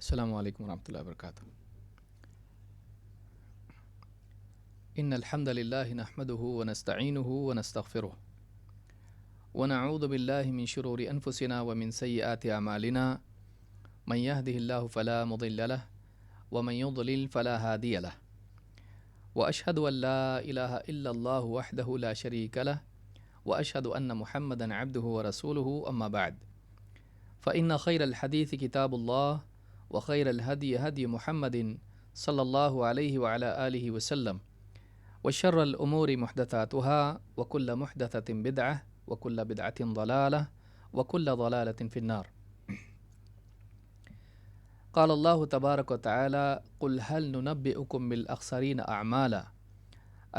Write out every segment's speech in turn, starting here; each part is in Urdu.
السلام علیکم ورحمۃ اللہ وبرکاتہ۔ ان الحمد للہ نحمده ونستعینه ونستغفره ونعوذ باللہ من شرور انفسنا ومن سیئات اعمالنا من يهده الله فلا مضل له ومن يضلل فلا هادي له واشهد ان لا اله الا الله وحده لا شريك له واشهد ان محمدا عبده ورسوله اما بعد فان خير الحديث كتاب الله وخير الهدي هدي محمد صلى الله عليه وعلى آله وسلم وشر الأمور محدثاتها وكل محدثة بدعة وكل بدعة ضلالة وكل ضلالة في النار۔ قال الله تبارك وتعالى قل هل ننبئكم بالأخسرين أعمالا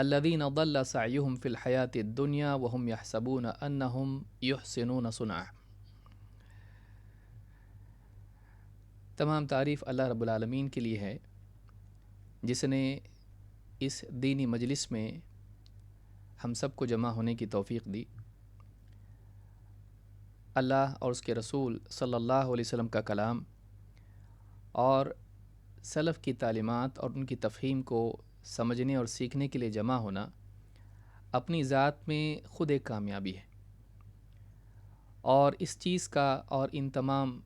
الذين ضل سعيهم في الحياة الدنيا وهم يحسبون أنهم يحسنون صنعا۔ تمام تعریف اللہ رب العالمین کے لیے ہے جس نے اس دینی مجلس میں ہم سب کو جمع ہونے کی توفیق دی۔ اللہ اور اس کے رسول صلی اللہ علیہ وسلم کا کلام اور سلف کی تعلیمات اور ان کی تفہیم کو سمجھنے اور سیکھنے کے لیے جمع ہونا اپنی ذات میں خود ایک کامیابی ہے، اور اس چیز کا اور ان تمام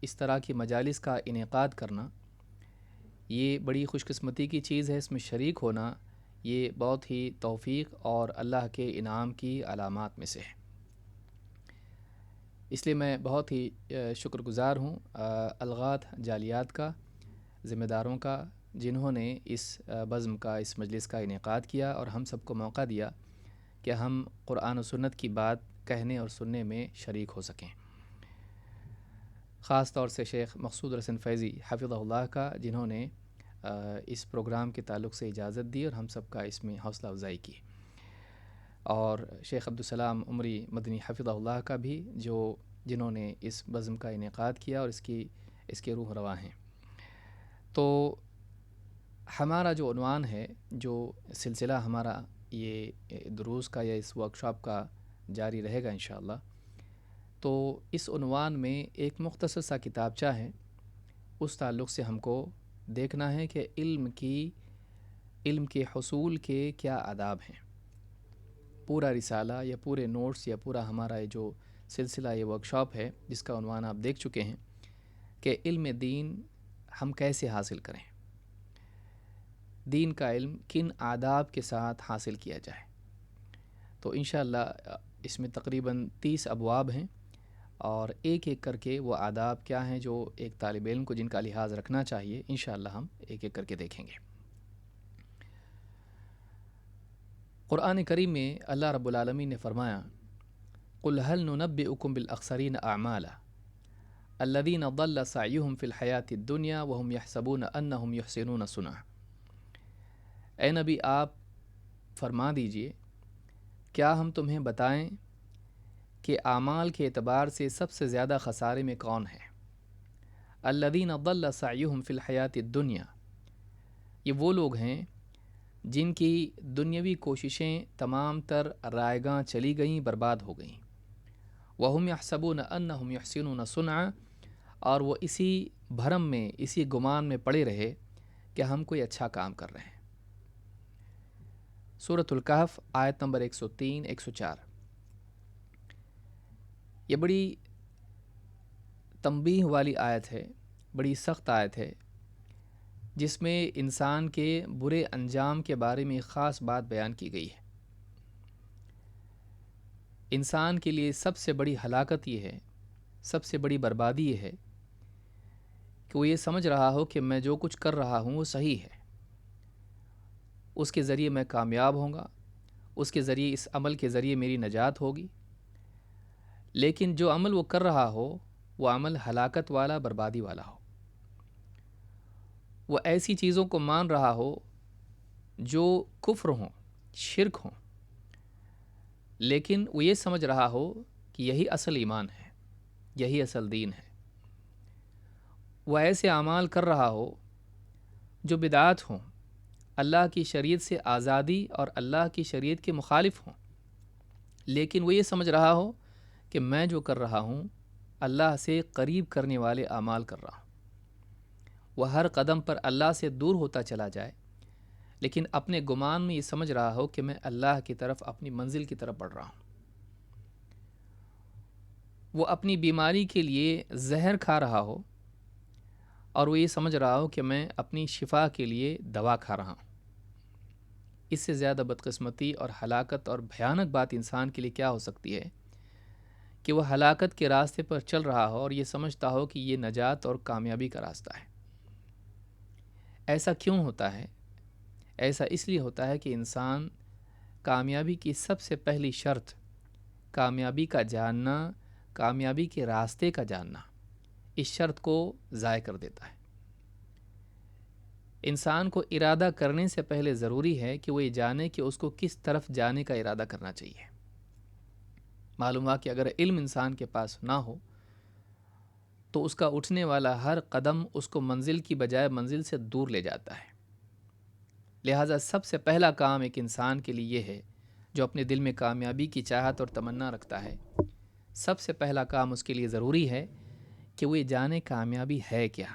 اس طرح کی مجالس کا انعقاد کرنا یہ بڑی خوش قسمتی کی چیز ہے۔ اس میں شریک ہونا یہ بہت ہی توفیق اور اللہ کے انعام کی علامات میں سے ہے۔ اس لیے میں بہت ہی شکر گزار ہوں الغات جالیات کا، ذمہ داروں کا، جنہوں نے اس بزم کا، اس مجلس کا انعقاد کیا اور ہم سب کو موقع دیا کہ ہم قرآن و سنت کی بات کہنے اور سننے میں شریک ہو سکیں۔ خاص طور سے شیخ مقصود حسن فیضی حفظہ اللہ کا، جنہوں نے اس پروگرام کے تعلق سے اجازت دی اور ہم سب کا اس میں حوصلہ افزائی کی، اور شیخ عبدالسلام عمری مدنی حفظہ اللہ کا بھی، جنہوں نے اس بزم کا انعقاد کیا اور اس کے روح رواں ہیں۔ تو ہمارا جو عنوان ہے، جو سلسلہ ہمارا یہ دروس کا یا اس ورکشاپ کا جاری رہے گا انشاءاللہ، تو اس عنوان میں ایک مختصر سا کتابچہ ہے، اس تعلق سے ہم کو دیکھنا ہے کہ علم کے حصول کے کیا آداب ہیں۔ پورا رسالہ یا پورے نوٹس یا پورا ہمارا یہ جو سلسلہ یہ ورکشاپ ہے، جس کا عنوان آپ دیکھ چکے ہیں کہ علم دین ہم کیسے حاصل کریں، دین کا علم کن آداب کے ساتھ حاصل کیا جائے۔ تو انشاءاللہ اس میں تقریباً 30 ابواب ہیں، اور ایک ایک کر کے وہ آداب کیا ہیں جو ایک طالب علم کو جن کا لحاظ رکھنا چاہیے، انشاءاللہ ہم ایک ایک کر کے دیکھیں گے۔ قرآن کریم میں اللہ رب العالمین نے فرمایا قل هل ننبئكم بالاخسرین اعمالا الذین ضل سعیهم فی الحیاۃ الدنیا وهم يحسبون انهم يحسنون صنعا۔ اے نبی آپ فرما دیجئے، کیا ہم تمہیں بتائیں کہ اعمال کے اعتبار سے سب سے زیادہ خسارے میں کون ہے؟ الذین ضل سعیهم فی الحیاۃ الدنیا، یہ وہ لوگ ہیں جن کی دنیاوی کوششیں تمام تر رائے گاں چلی گئیں، برباد ہو گئیں۔ وَهُمْ يَحْسَبُونَ أَنَّهُمْ يُحْسِنُونَ صُنْعًا، اور وہ اسی بھرم میں، اسی گمان میں پڑے رہے کہ ہم کوئی اچھا کام کر رہے ہیں۔ سورۃ الکہف آیت نمبر 103 104۔ یہ بڑی تنبیہ والی آیت ہے، بڑی سخت آیت ہے، جس میں انسان کے برے انجام کے بارے میں ایک خاص بات بیان کی گئی ہے۔ انسان کے لیے سب سے بڑی ہلاکت یہ ہے، سب سے بڑی بربادی یہ ہے کہ وہ یہ سمجھ رہا ہو کہ میں جو کچھ کر رہا ہوں وہ صحیح ہے، اس کے ذریعے میں کامیاب ہوں گا، اس کے ذریعے، اس عمل کے ذریعے میری نجات ہوگی۔ لیکن جو عمل وہ کر رہا ہو وہ عمل ہلاکت والا، بربادی والا ہو۔ وہ ایسی چیزوں کو مان رہا ہو جو کفر ہوں، شرک ہوں، لیکن وہ یہ سمجھ رہا ہو کہ یہی اصل ایمان ہے، یہی اصل دین ہے۔ وہ ایسے اعمال کر رہا ہو جو بدعات ہوں، اللہ کی شریعت سے آزادی اور اللہ کی شریعت کے مخالف ہوں، لیکن وہ یہ سمجھ رہا ہو کہ میں جو کر رہا ہوں اللہ سے قریب کرنے والے اعمال کر رہا ہوں۔ وہ ہر قدم پر اللہ سے دور ہوتا چلا جائے، لیکن اپنے گمان میں یہ سمجھ رہا ہو کہ میں اللہ کی طرف، اپنی منزل کی طرف بڑھ رہا ہوں۔ وہ اپنی بیماری کے لیے زہر کھا رہا ہو اور وہ یہ سمجھ رہا ہو کہ میں اپنی شفا کے لیے دوا کھا رہا ہوں۔ اس سے زیادہ بدقسمتی اور ہلاکت اور بھیانک بات انسان کے لیے کیا ہو سکتی ہے کہ وہ ہلاکت کے راستے پر چل رہا ہو اور یہ سمجھتا ہو کہ یہ نجات اور کامیابی کا راستہ ہے۔ ایسا کیوں ہوتا ہے؟ ایسا اس لیے ہوتا ہے کہ انسان کامیابی کی سب سے پہلی شرط، کامیابی کا جاننا، کامیابی کے راستے کا جاننا، اس شرط کو ضائع کر دیتا ہے۔ انسان کو ارادہ کرنے سے پہلے ضروری ہے کہ وہ یہ جانے کہ اس کو کس طرف جانے کا ارادہ کرنا چاہیے۔ معلوم ہوا کہ اگر علم انسان کے پاس نہ ہو تو اس کا اٹھنے والا ہر قدم اس کو منزل کی بجائے منزل سے دور لے جاتا ہے۔ لہٰذا سب سے پہلا کام ایک انسان کے لیے یہ ہے جو اپنے دل میں کامیابی کی چاہت اور تمنا رکھتا ہے، سب سے پہلا کام اس کے لیے ضروری ہے کہ وہ یہ جانے کامیابی ہے کیا۔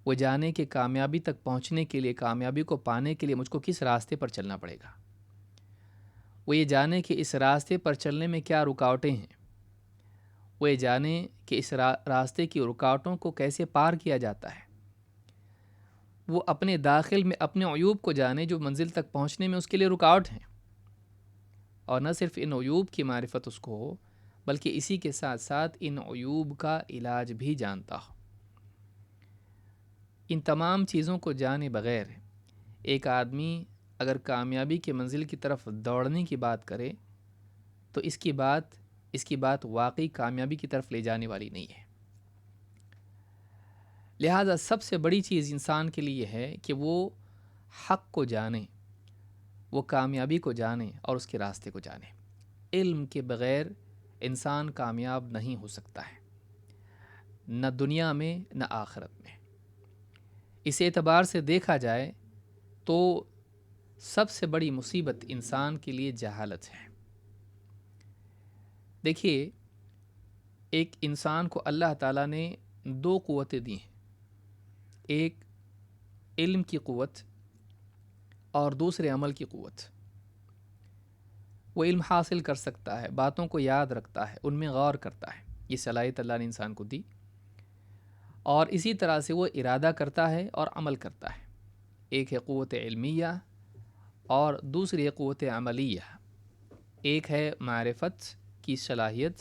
وہ جانے کہ کامیابی تک پہنچنے کے لیے، کامیابی کو پانے کے لیے مجھ کو کس راستے پر چلنا پڑے گا۔ وہ یہ جانے کہ اس راستے پر چلنے میں کیا رکاوٹیں ہیں۔ وہ یہ جانے کہ اس راستے کی رکاوٹوں کو کیسے پار کیا جاتا ہے۔ وہ اپنے داخل میں اپنے عیوب کو جانے جو منزل تک پہنچنے میں اس کے لیے رکاوٹ ہیں، اور نہ صرف ان عیوب کی معرفت اس کو ہو بلکہ اسی کے ساتھ ساتھ ان عیوب کا علاج بھی جانتا ہو۔ ان تمام چیزوں کو جانے بغیر ایک آدمی اگر کامیابی کے منزل کی طرف دوڑنے کی بات کرے تو اس کی بات واقعی کامیابی کی طرف لے جانے والی نہیں ہے۔ لہٰذا سب سے بڑی چیز انسان کے لیے ہے کہ وہ حق کو جانے، وہ کامیابی کو جانے اور اس کے راستے کو جانے۔ علم کے بغیر انسان کامیاب نہیں ہو سکتا ہے، نہ دنیا میں نہ آخرت میں۔ اس اعتبار سے دیکھا جائے تو سب سے بڑی مصیبت انسان کے لیے جہالت ہے۔ دیکھیے، ایک انسان کو اللہ تعالیٰ نے دو قوتیں دی ہیں، ایک علم کی قوت اور دوسرے عمل کی قوت۔ وہ علم حاصل کر سکتا ہے، باتوں کو یاد رکھتا ہے، ان میں غور کرتا ہے، یہ صلاحیت اللہ نے انسان کو دی، اور اسی طرح سے وہ ارادہ کرتا ہے اور عمل کرتا ہے۔ ایک ہے قوت علمیہ اور دوسری ہے قوت عملیہ۔ ایک ہے معرفت کی صلاحیت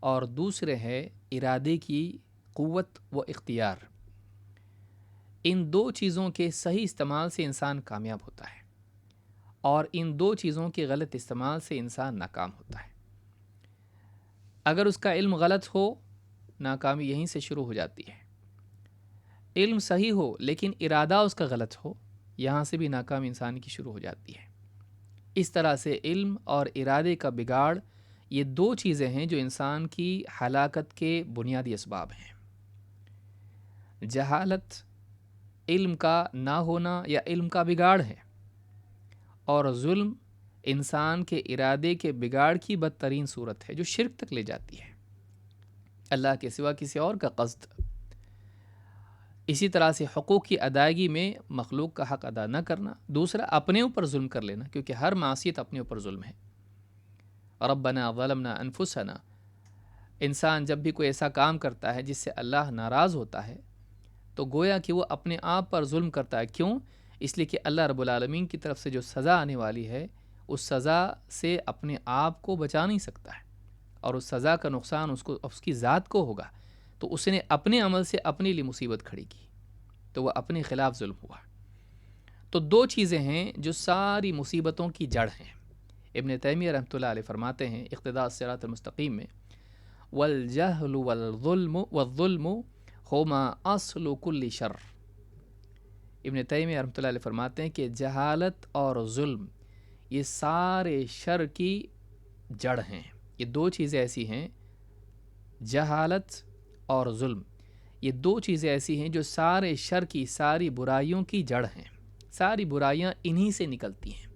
اور دوسرے ہے ارادے کی قوت و اختیار۔ ان دو چیزوں کے صحیح استعمال سے انسان کامیاب ہوتا ہے، اور ان دو چیزوں کے غلط استعمال سے انسان ناکام ہوتا ہے۔ اگر اس کا علم غلط ہو، ناکامی یہیں سے شروع ہو جاتی ہے۔ علم صحیح ہو لیکن ارادہ اس کا غلط ہو، یہاں سے بھی ناکامی انسان کی شروع ہو جاتی ہے۔ اس طرح سے علم اور ارادے کا بگاڑ، یہ دو چیزیں ہیں جو انسان کی ہلاکت کے بنیادی اسباب ہیں۔ جہالت علم کا نہ ہونا یا علم کا بگاڑ ہے، اور ظلم انسان کے ارادے کے بگاڑ کی بدترین صورت ہے جو شرک تک لے جاتی ہے، اللہ کے سوا کسی اور کا قصد۔ اسی طرح سے حقوق کی ادائیگی میں مخلوق کا حق ادا نہ کرنا، دوسرا اپنے اوپر ظلم کر لینا، کیونکہ ہر معصیت اپنے اوپر ظلم ہے۔ ربنا ظلمنا انفسنا، انسان جب بھی کوئی ایسا کام کرتا ہے جس سے اللہ ناراض ہوتا ہے تو گویا کہ وہ اپنے آپ پر ظلم کرتا ہے۔ کیوں؟ اس لیے کہ اللہ رب العالمین کی طرف سے جو سزا آنے والی ہے اس سزا سے اپنے آپ کو بچا نہیں سکتا ہے، اور اس سزا کا نقصان اس کی ذات کو ہوگا، تو اس نے اپنے عمل سے اپنے لیے مصیبت کھڑی کی، تو وہ اپنے خلاف ظلم ہوا۔ تو دو چیزیں ہیں جو ساری مصیبتوں کی جڑ ہیں۔ ابن تیمیہ رحمۃ اللہ علیہ فرماتے ہیں اقتداء الصراط المستقیم میں، والجہل والظلم ہما اصل کل شر۔ ابن تیمیہ رحمۃ اللہ علیہ فرماتے ہیں کہ جہالت اور ظلم یہ سارے شر کی جڑ ہیں۔ یہ دو چیزیں ایسی ہیں، جہالت اور ظلم، یہ دو چیزیں ایسی ہیں جو سارے شر کی، ساری برائیوں کی جڑ ہیں۔ ساری برائیاں انہی سے نکلتی ہیں۔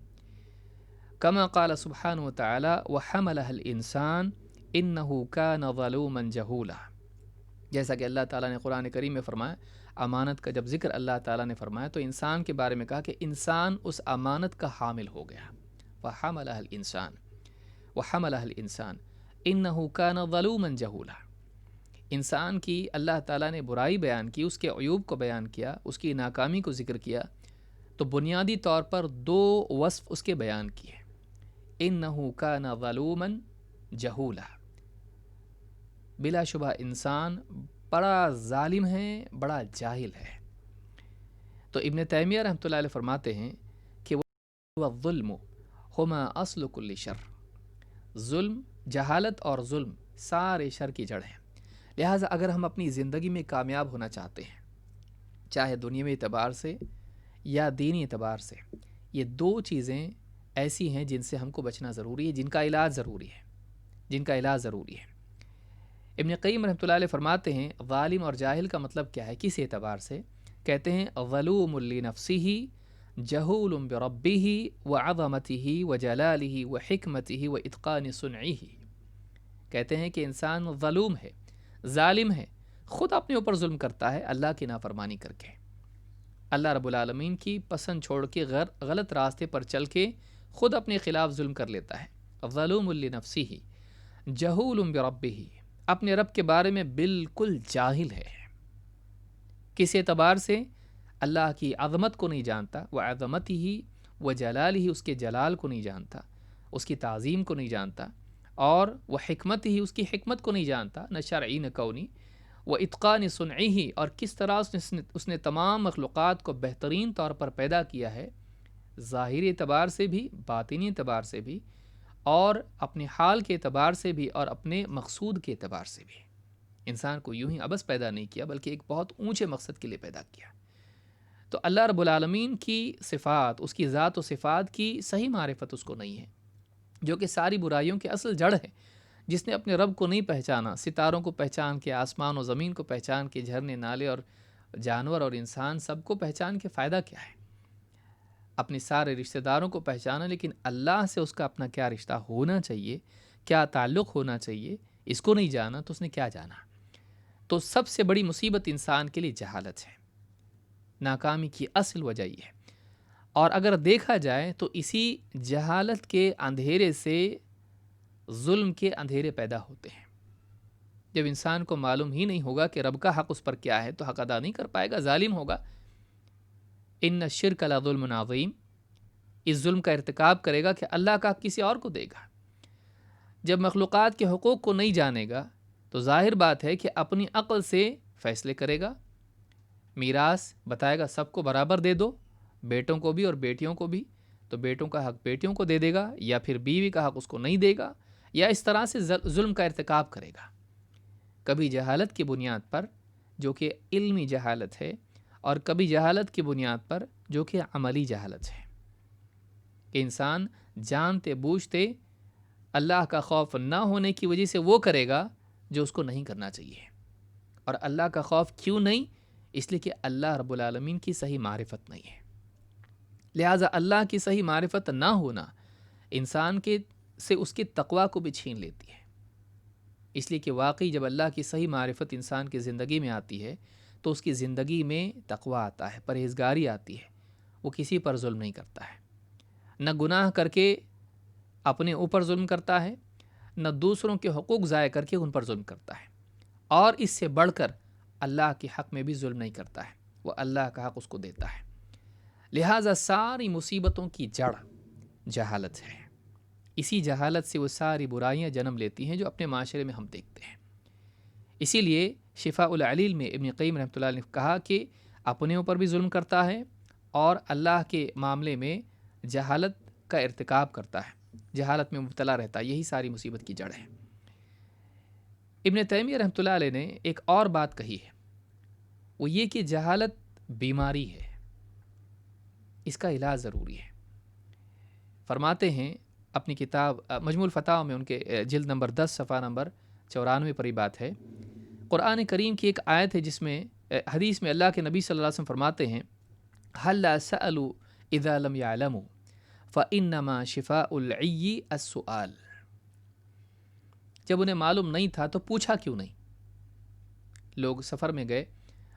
کما قال سبحانہ وتعالی وحملها الانسان انہ کان ظلوما جہولا۔ جیسا کہ اللہ تعالیٰ نے قرآن کریم میں فرمایا، امانت کا جب ذکر اللہ تعالیٰ نے فرمایا تو انسان کے بارے میں کہا کہ انسان اس امانت کا حامل ہو گیا۔ وَحَمَلَهَا الْإِنسان وَحَمَلَهَا الْإِنسان إِنَّهُ كَانَ ظَلُومًا جَهُولًا۔ انسان کی اللہ تعالیٰ نے برائی بیان کی، اس کے عیوب کو بیان کیا، اس کی ناکامی کو ذکر کیا، تو بنیادی طور پر دو وصف اس کے بیان کیے، إِنَّهُ كَانَ ظَلُومًا جَهُولًا، بلا شبہ انسان بڑا ظالم ہے، بڑا جاہل ہے۔ تو ابن تیمیہ رحمۃ اللہ علیہ فرماتے ہیں کہ والظلم ہما اصل کل شر، ظلم، جہالت اور ظلم سارے شر کی جڑ ہیں۔ لہٰذا اگر ہم اپنی زندگی میں کامیاب ہونا چاہتے ہیں، چاہے دنیاوی اعتبار سے یا دینی اعتبار سے، یہ دو چیزیں ایسی ہیں جن سے ہم کو بچنا ضروری ہے، جن کا علاج ضروری ہے۔ ابن قیم رحمۃ اللہ علیہ فرماتے ہیں ظالم اور جاہل کا مطلب کیا ہے، کس اعتبار سے؟ کہتے ہیں ظلوم لنفسہ جہول بربہ وعظمتہ وجلالہ وحکمتہ واتقان صنعہ۔ کہتے ہیں کہ انسان ظلوم ہے، ظالم ہے، خود اپنے اوپر ظلم کرتا ہے اللہ کی نافرمانی کر کے، اللہ رب العالمین کی پسند چھوڑ کے غلط راستے پر چل کے خود اپنے خلاف ظلم کر لیتا ہے۔ ظلوم لنفسہ جہول بربہ، اپنے رب کے بارے میں بالکل جاہل ہے۔ کس اعتبار سے؟ اللہ کی عظمت کو نہیں جانتا، وعظمتہ وجلالہ، اس کے جلال کو نہیں جانتا، اس کی تعظیم کو نہیں جانتا، اور وحکمتہ، اس کی حکمت کو نہیں جانتا، نہ شرعی نہ کونی، واتقان صنعہ، اور کس طرح اس نے تمام مخلوقات کو بہترین طور پر پیدا کیا ہے، ظاہری اعتبار سے بھی، باطنی اعتبار سے بھی، اور اپنے حال کے اعتبار سے بھی، اور اپنے مقصود کے اعتبار سے بھی۔ انسان کو یوں ہی عبث پیدا نہیں کیا، بلکہ ایک بہت اونچے مقصد کے لیے پیدا کیا۔ تو اللہ رب العالمین کی صفات، اس کی ذات و صفات کی صحیح معرفت اس کو نہیں ہے، جو کہ ساری برائیوں کے اصل جڑ ہے۔ جس نے اپنے رب کو نہیں پہچانا، ستاروں کو پہچان کے، آسمان و زمین کو پہچان کے، جھرنے نالے اور جانور اور انسان سب کو پہچان کے فائدہ کیا ہے؟ اپنے سارے رشتہ داروں کو پہچانا، لیکن اللہ سے اس کا اپنا کیا رشتہ ہونا چاہیے، کیا تعلق ہونا چاہیے، اس کو نہیں جانا تو اس نے کیا جانا؟ تو سب سے بڑی مصیبت انسان کے لیے جہالت ہے، ناکامی کی اصل وجہ یہ ہے۔ اور اگر دیکھا جائے تو اسی جہالت کے اندھیرے سے ظلم کے اندھیرے پیدا ہوتے ہیں۔ جب انسان کو معلوم ہی نہیں ہوگا کہ رب کا حق اس پر کیا ہے تو حق ادا نہیں کر پائے گا، ظالم ہوگا۔ ان الشرک لظلم عظیم، اس ظلم کا ارتکاب کرے گا کہ اللہ کا حق کسی اور کو دے گا۔ جب مخلوقات کے حقوق کو نہیں جانے گا تو ظاہر بات ہے کہ اپنی عقل سے فیصلے کرے گا، میراث بتائے گا سب کو برابر دے دو، بیٹوں کو بھی اور بیٹیوں کو بھی، تو بیٹوں کا حق بیٹیوں کو دے دے گا، یا پھر بیوی کا حق اس کو نہیں دے گا، یا اس طرح سے ظلم کا ارتکاب کرے گا۔ کبھی جہالت کی بنیاد پر جو کہ علمی جہالت ہے، اور کبھی جہالت کی بنیاد پر جو کہ عملی جہالت ہے، کہ انسان جانتے بوجھتے اللہ کا خوف نہ ہونے کی وجہ سے وہ کرے گا جو اس کو نہیں کرنا چاہیے۔ اور اللہ کا خوف کیوں نہیں؟ اس لیے کہ اللہ رب العالمین کی صحیح معرفت نہیں ہے۔ لہٰذا اللہ کی صحیح معرفت نہ ہونا انسان کے سے اس کی تقوی کو بھی چھین لیتی ہے، اس لیے کہ واقعی جب اللہ کی صحیح معرفت انسان کی زندگی میں آتی ہے تو اس کی زندگی میں تقوی آتا ہے، پرہیزگاری آتی ہے، وہ کسی پر ظلم نہیں کرتا ہے، نہ گناہ کر کے اپنے اوپر ظلم کرتا ہے، نہ دوسروں کے حقوق ضائع کر کے ان پر ظلم کرتا ہے، اور اس سے بڑھ کر اللہ کے حق میں بھی ظلم نہیں کرتا ہے، وہ اللہ کا حق اس کو دیتا ہے۔ لہٰذا ساری مصیبتوں کی جڑ جہالت ہے، اسی جہالت سے وہ ساری برائیاں جنم لیتی ہیں جو اپنے معاشرے میں ہم دیکھتے ہیں۔ اسی لیے شفاء العلیل میں ابن قیم رحمۃ اللہ علیہ نے کہا کہ اپنے اوپر بھی ظلم کرتا ہے اور اللہ کے معاملے میں جہالت کا ارتکاب کرتا ہے، جہالت میں مبتلا رہتا ہے، یہی ساری مصیبت کی جڑ ہے۔ ابن تیمیہ رحمۃ اللہ علیہ نے ایک اور بات کہی ہے، وہ یہ کہ جہالت بیماری ہے، اس کا علاج ضروری ہے۔ فرماتے ہیں اپنی کتاب مجموع الفتاوی میں ان کے جلد نمبر 10 صفحہ نمبر 94 پر یہ بات ہے۔ قرآن کریم کی ایک آیت ہے جس میں حدیث میں اللہ کے نبی صلی اللہ علیہ وسلم فرماتے ہیں هَلَّا سَأَلُوا إِذَا لَمْ يَعْلَمُوا فَإِنَّمَا شِفَاءُ الْعِيِّ السُّؤَالُ، جب انہیں معلوم نہیں تھا تو پوچھا کیوں نہیں؟ لوگ سفر میں گئے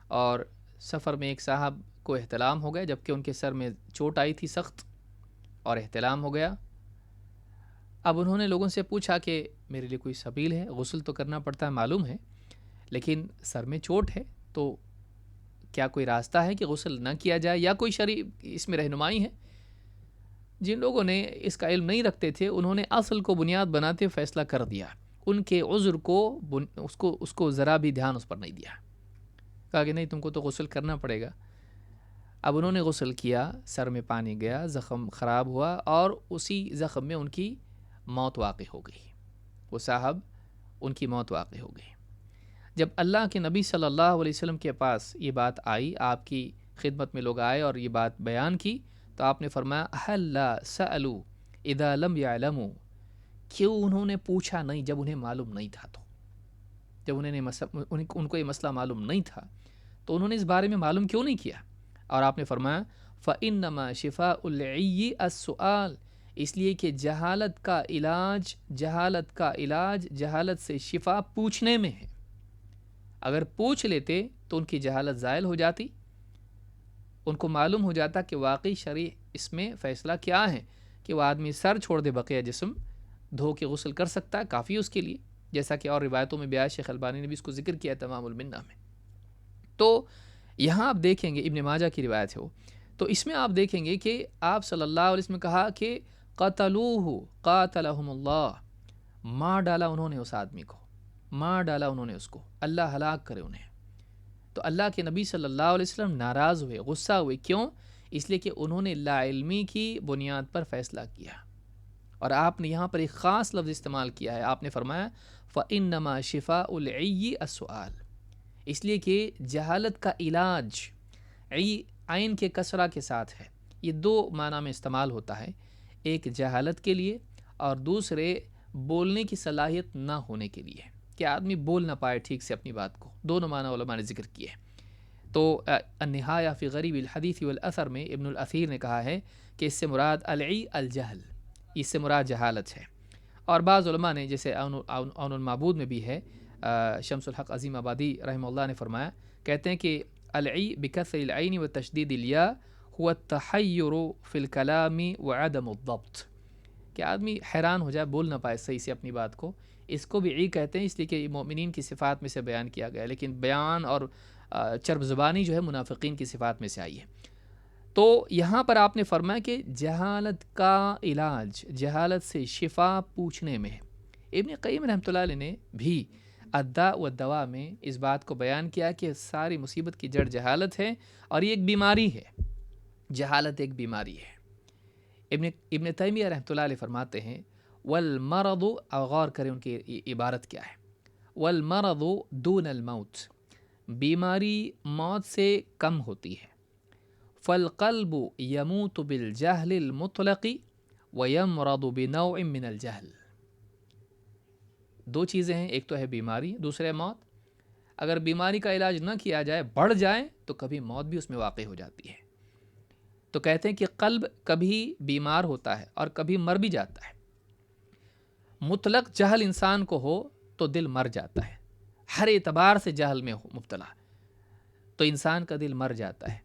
اور سفر میں ایک صاحب کو احتلام ہو گیا، جبکہ ان کے سر میں چوٹ آئی تھی سخت اور احتلام ہو گیا۔ اب انہوں نے لوگوں سے پوچھا کہ میرے لیے کوئی سبیل ہے، غسل تو کرنا پڑتا ہے معلوم ہے، لیکن سر میں چوٹ ہے، تو کیا کوئی راستہ ہے کہ غسل نہ کیا جائے یا کوئی شرعی اس میں رہنمائی ہے؟ جن لوگوں نے اس کا علم نہیں رکھتے تھے انہوں نے اصل کو بنیاد بناتے فیصلہ کر دیا، ان کے عذر کو اس کو ذرا بھی دھیان اس پر نہیں دیا، کہا کہ نہیں تم کو تو غسل کرنا پڑے گا۔ اب انہوں نے غسل کیا، سر میں پانی گیا، زخم خراب ہوا اور اسی زخم میں ان کی موت واقع ہو گئی، وہ صاحب ان کی موت واقع ہو گئی۔ جب اللہ کے نبی صلی اللہ علیہ وسلم کے پاس یہ بات آئی، آپ کی خدمت میں لوگ آئے اور یہ بات بیان کی، تو آپ نے فرمایا اَحَلَّا سَأَلُوا اِذَا لَمْ يَعْلَمُوا، کیوں انہوں نے پوچھا نہیں جب انہیں معلوم نہیں تھا؟ تو جب ان کو یہ مسئلہ معلوم نہیں تھا تو انہوں نے اس بارے میں معلوم کیوں نہیں کیا؟ اور آپ نے فرمایا فَإِنَّمَا شِفَاءُ الْعِيِّ السُّؤَالِ، اس لیے کہ جہالت کا علاج جہالت سے شفا پوچھنے میں ہے۔ اگر پوچھ لیتے تو ان کی جہالت زائل ہو جاتی، ان کو معلوم ہو جاتا کہ واقعی شرع اس میں فیصلہ کیا ہے کہ وہ آدمی سر چھوڑ دے، بقیہ جسم دھو کے غسل کر سکتا ہے، کافی اس کے لیے، جیسا کہ اور روایتوں میں بھی آیا، شیخ البانی نے بھی اس کو ذکر کیا تمام المنہ میں۔ تو یہاں آپ دیکھیں گے ابن ماجہ کی روایت ہے وہ، تو اس میں آپ دیکھیں گے کہ آپ صلی اللہ علیہ وسلم نے کہا کہ قتلوہ قاتلہم اللہ، مار ڈالا انہوں نے اس آدمی کو، مار ڈالا انہوں نے اس کو، اللہ ہلاک کرے انہیں۔ تو اللہ کے نبی صلی اللہ علیہ وسلم ناراض ہوئے، غصہ ہوئے، کیوں؟ اس لیے کہ انہوں نے لا علمی کی بنیاد پر فیصلہ کیا، اور آپ نے یہاں پر ایک خاص لفظ استعمال کیا ہے، آپ نے فرمایا فَإِنَّمَا شِفَاءُ الْعِيِّ السُّؤَالِ، اس لیے کہ جہالت کا علاج عین کے کسرہ کے ساتھ ہے، یہ دو معنی میں استعمال ہوتا ہے، ایک جہالت کے لیے اور دوسرے بولنے کی صلاحیت نہ ہونے کے لیے، کہ آدمی بول نہ پائے ٹھیک سے اپنی بات کو، دونوں معنی علماء نے ذکر کیے۔ تو النہایہ فی غریب الحدیث والاثر میں ابن الاثیر نے کہا ہے کہ اس سے مراد العی الجہل، اس سے مراد جہالت ہے، اور بعض علماء نے جیسے عون المعبود میں بھی ہے، شمس الحق عظیم آبادی رحمہ اللہ نے فرمایا، کہتے ہیں کہ العی بکسر العین وتشدید الیاء هو التحیر فی الکلام وعدم الضبط، کہ آدمی حیران ہو جائے، بول نہ پائے صحیح سے اپنی بات کو، اس کو بھی عی کہتے ہیں، اس لیے کہ مومنین کی صفات میں سے بیان کیا گیا ہے، لیکن بیان اور چرب زبانی جو ہے منافقین کی صفات میں سے آئی ہے۔ تو یہاں پر آپ نے فرمایا کہ جہالت کا علاج، جہالت سے شفا پوچھنے میں ہے۔ ابن قیم رحمۃ اللہ علیہ نے بھی الداء والدواء میں اس بات کو بیان کیا کہ ساری مصیبت کی جڑ جہالت ہے، اور یہ ایک بیماری ہے، جہالت ایک بیماری ہے۔ ابن تیمیہ رحمۃ اللہ علیہ فرماتے ہیں والمرض، غور کریں ان کی عبارت کیا ہے، والمرض دون الموت، بیماری موت سے کم ہوتی ہے، فالقلب يموت بالجهل المطلق ويمرض بنوع من الجهل، دو چیزیں ہیں، ایک تو ہے بیماری، دوسرے موت۔ اگر بیماری کا علاج نہ کیا جائے، بڑھ جائے، تو کبھی موت بھی اس میں واقع ہو جاتی ہے۔ تو کہتے ہیں کہ قلب کبھی بیمار ہوتا ہے اور کبھی مر بھی جاتا ہے۔ مطلق جہل انسان کو ہو تو دل مر جاتا ہے، ہر اعتبار سے جہل میں مبتلا تو انسان کا دل مر جاتا ہے۔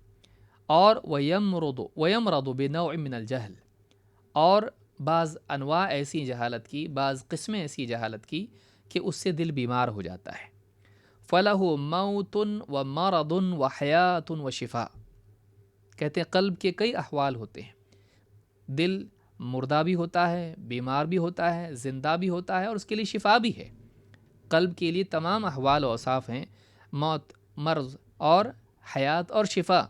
اور وَيَمْرَضُ بِنَوْعٍ مِّنَ الْجَهْلِ، اور بعض انواع ایسی جہالت کی، بعض قسمیں ایسی جہالت کی کہ اس سے دل بیمار ہو جاتا ہے۔ فَلَهُ مَوْتٌ وَمَرَضٌ وَحَيَاةٌ وَشِفَاءٌ، کہتے ہیں قلب کے کئی احوال ہوتے ہیں، دل مردہ بھی ہوتا ہے، بیمار بھی ہوتا ہے، زندہ بھی ہوتا ہے، اور اس کے لیے شفا بھی ہے۔ قلب کے لیے تمام احوال و اوصاف ہیں، موت، مرض اور حیات اور شفا۔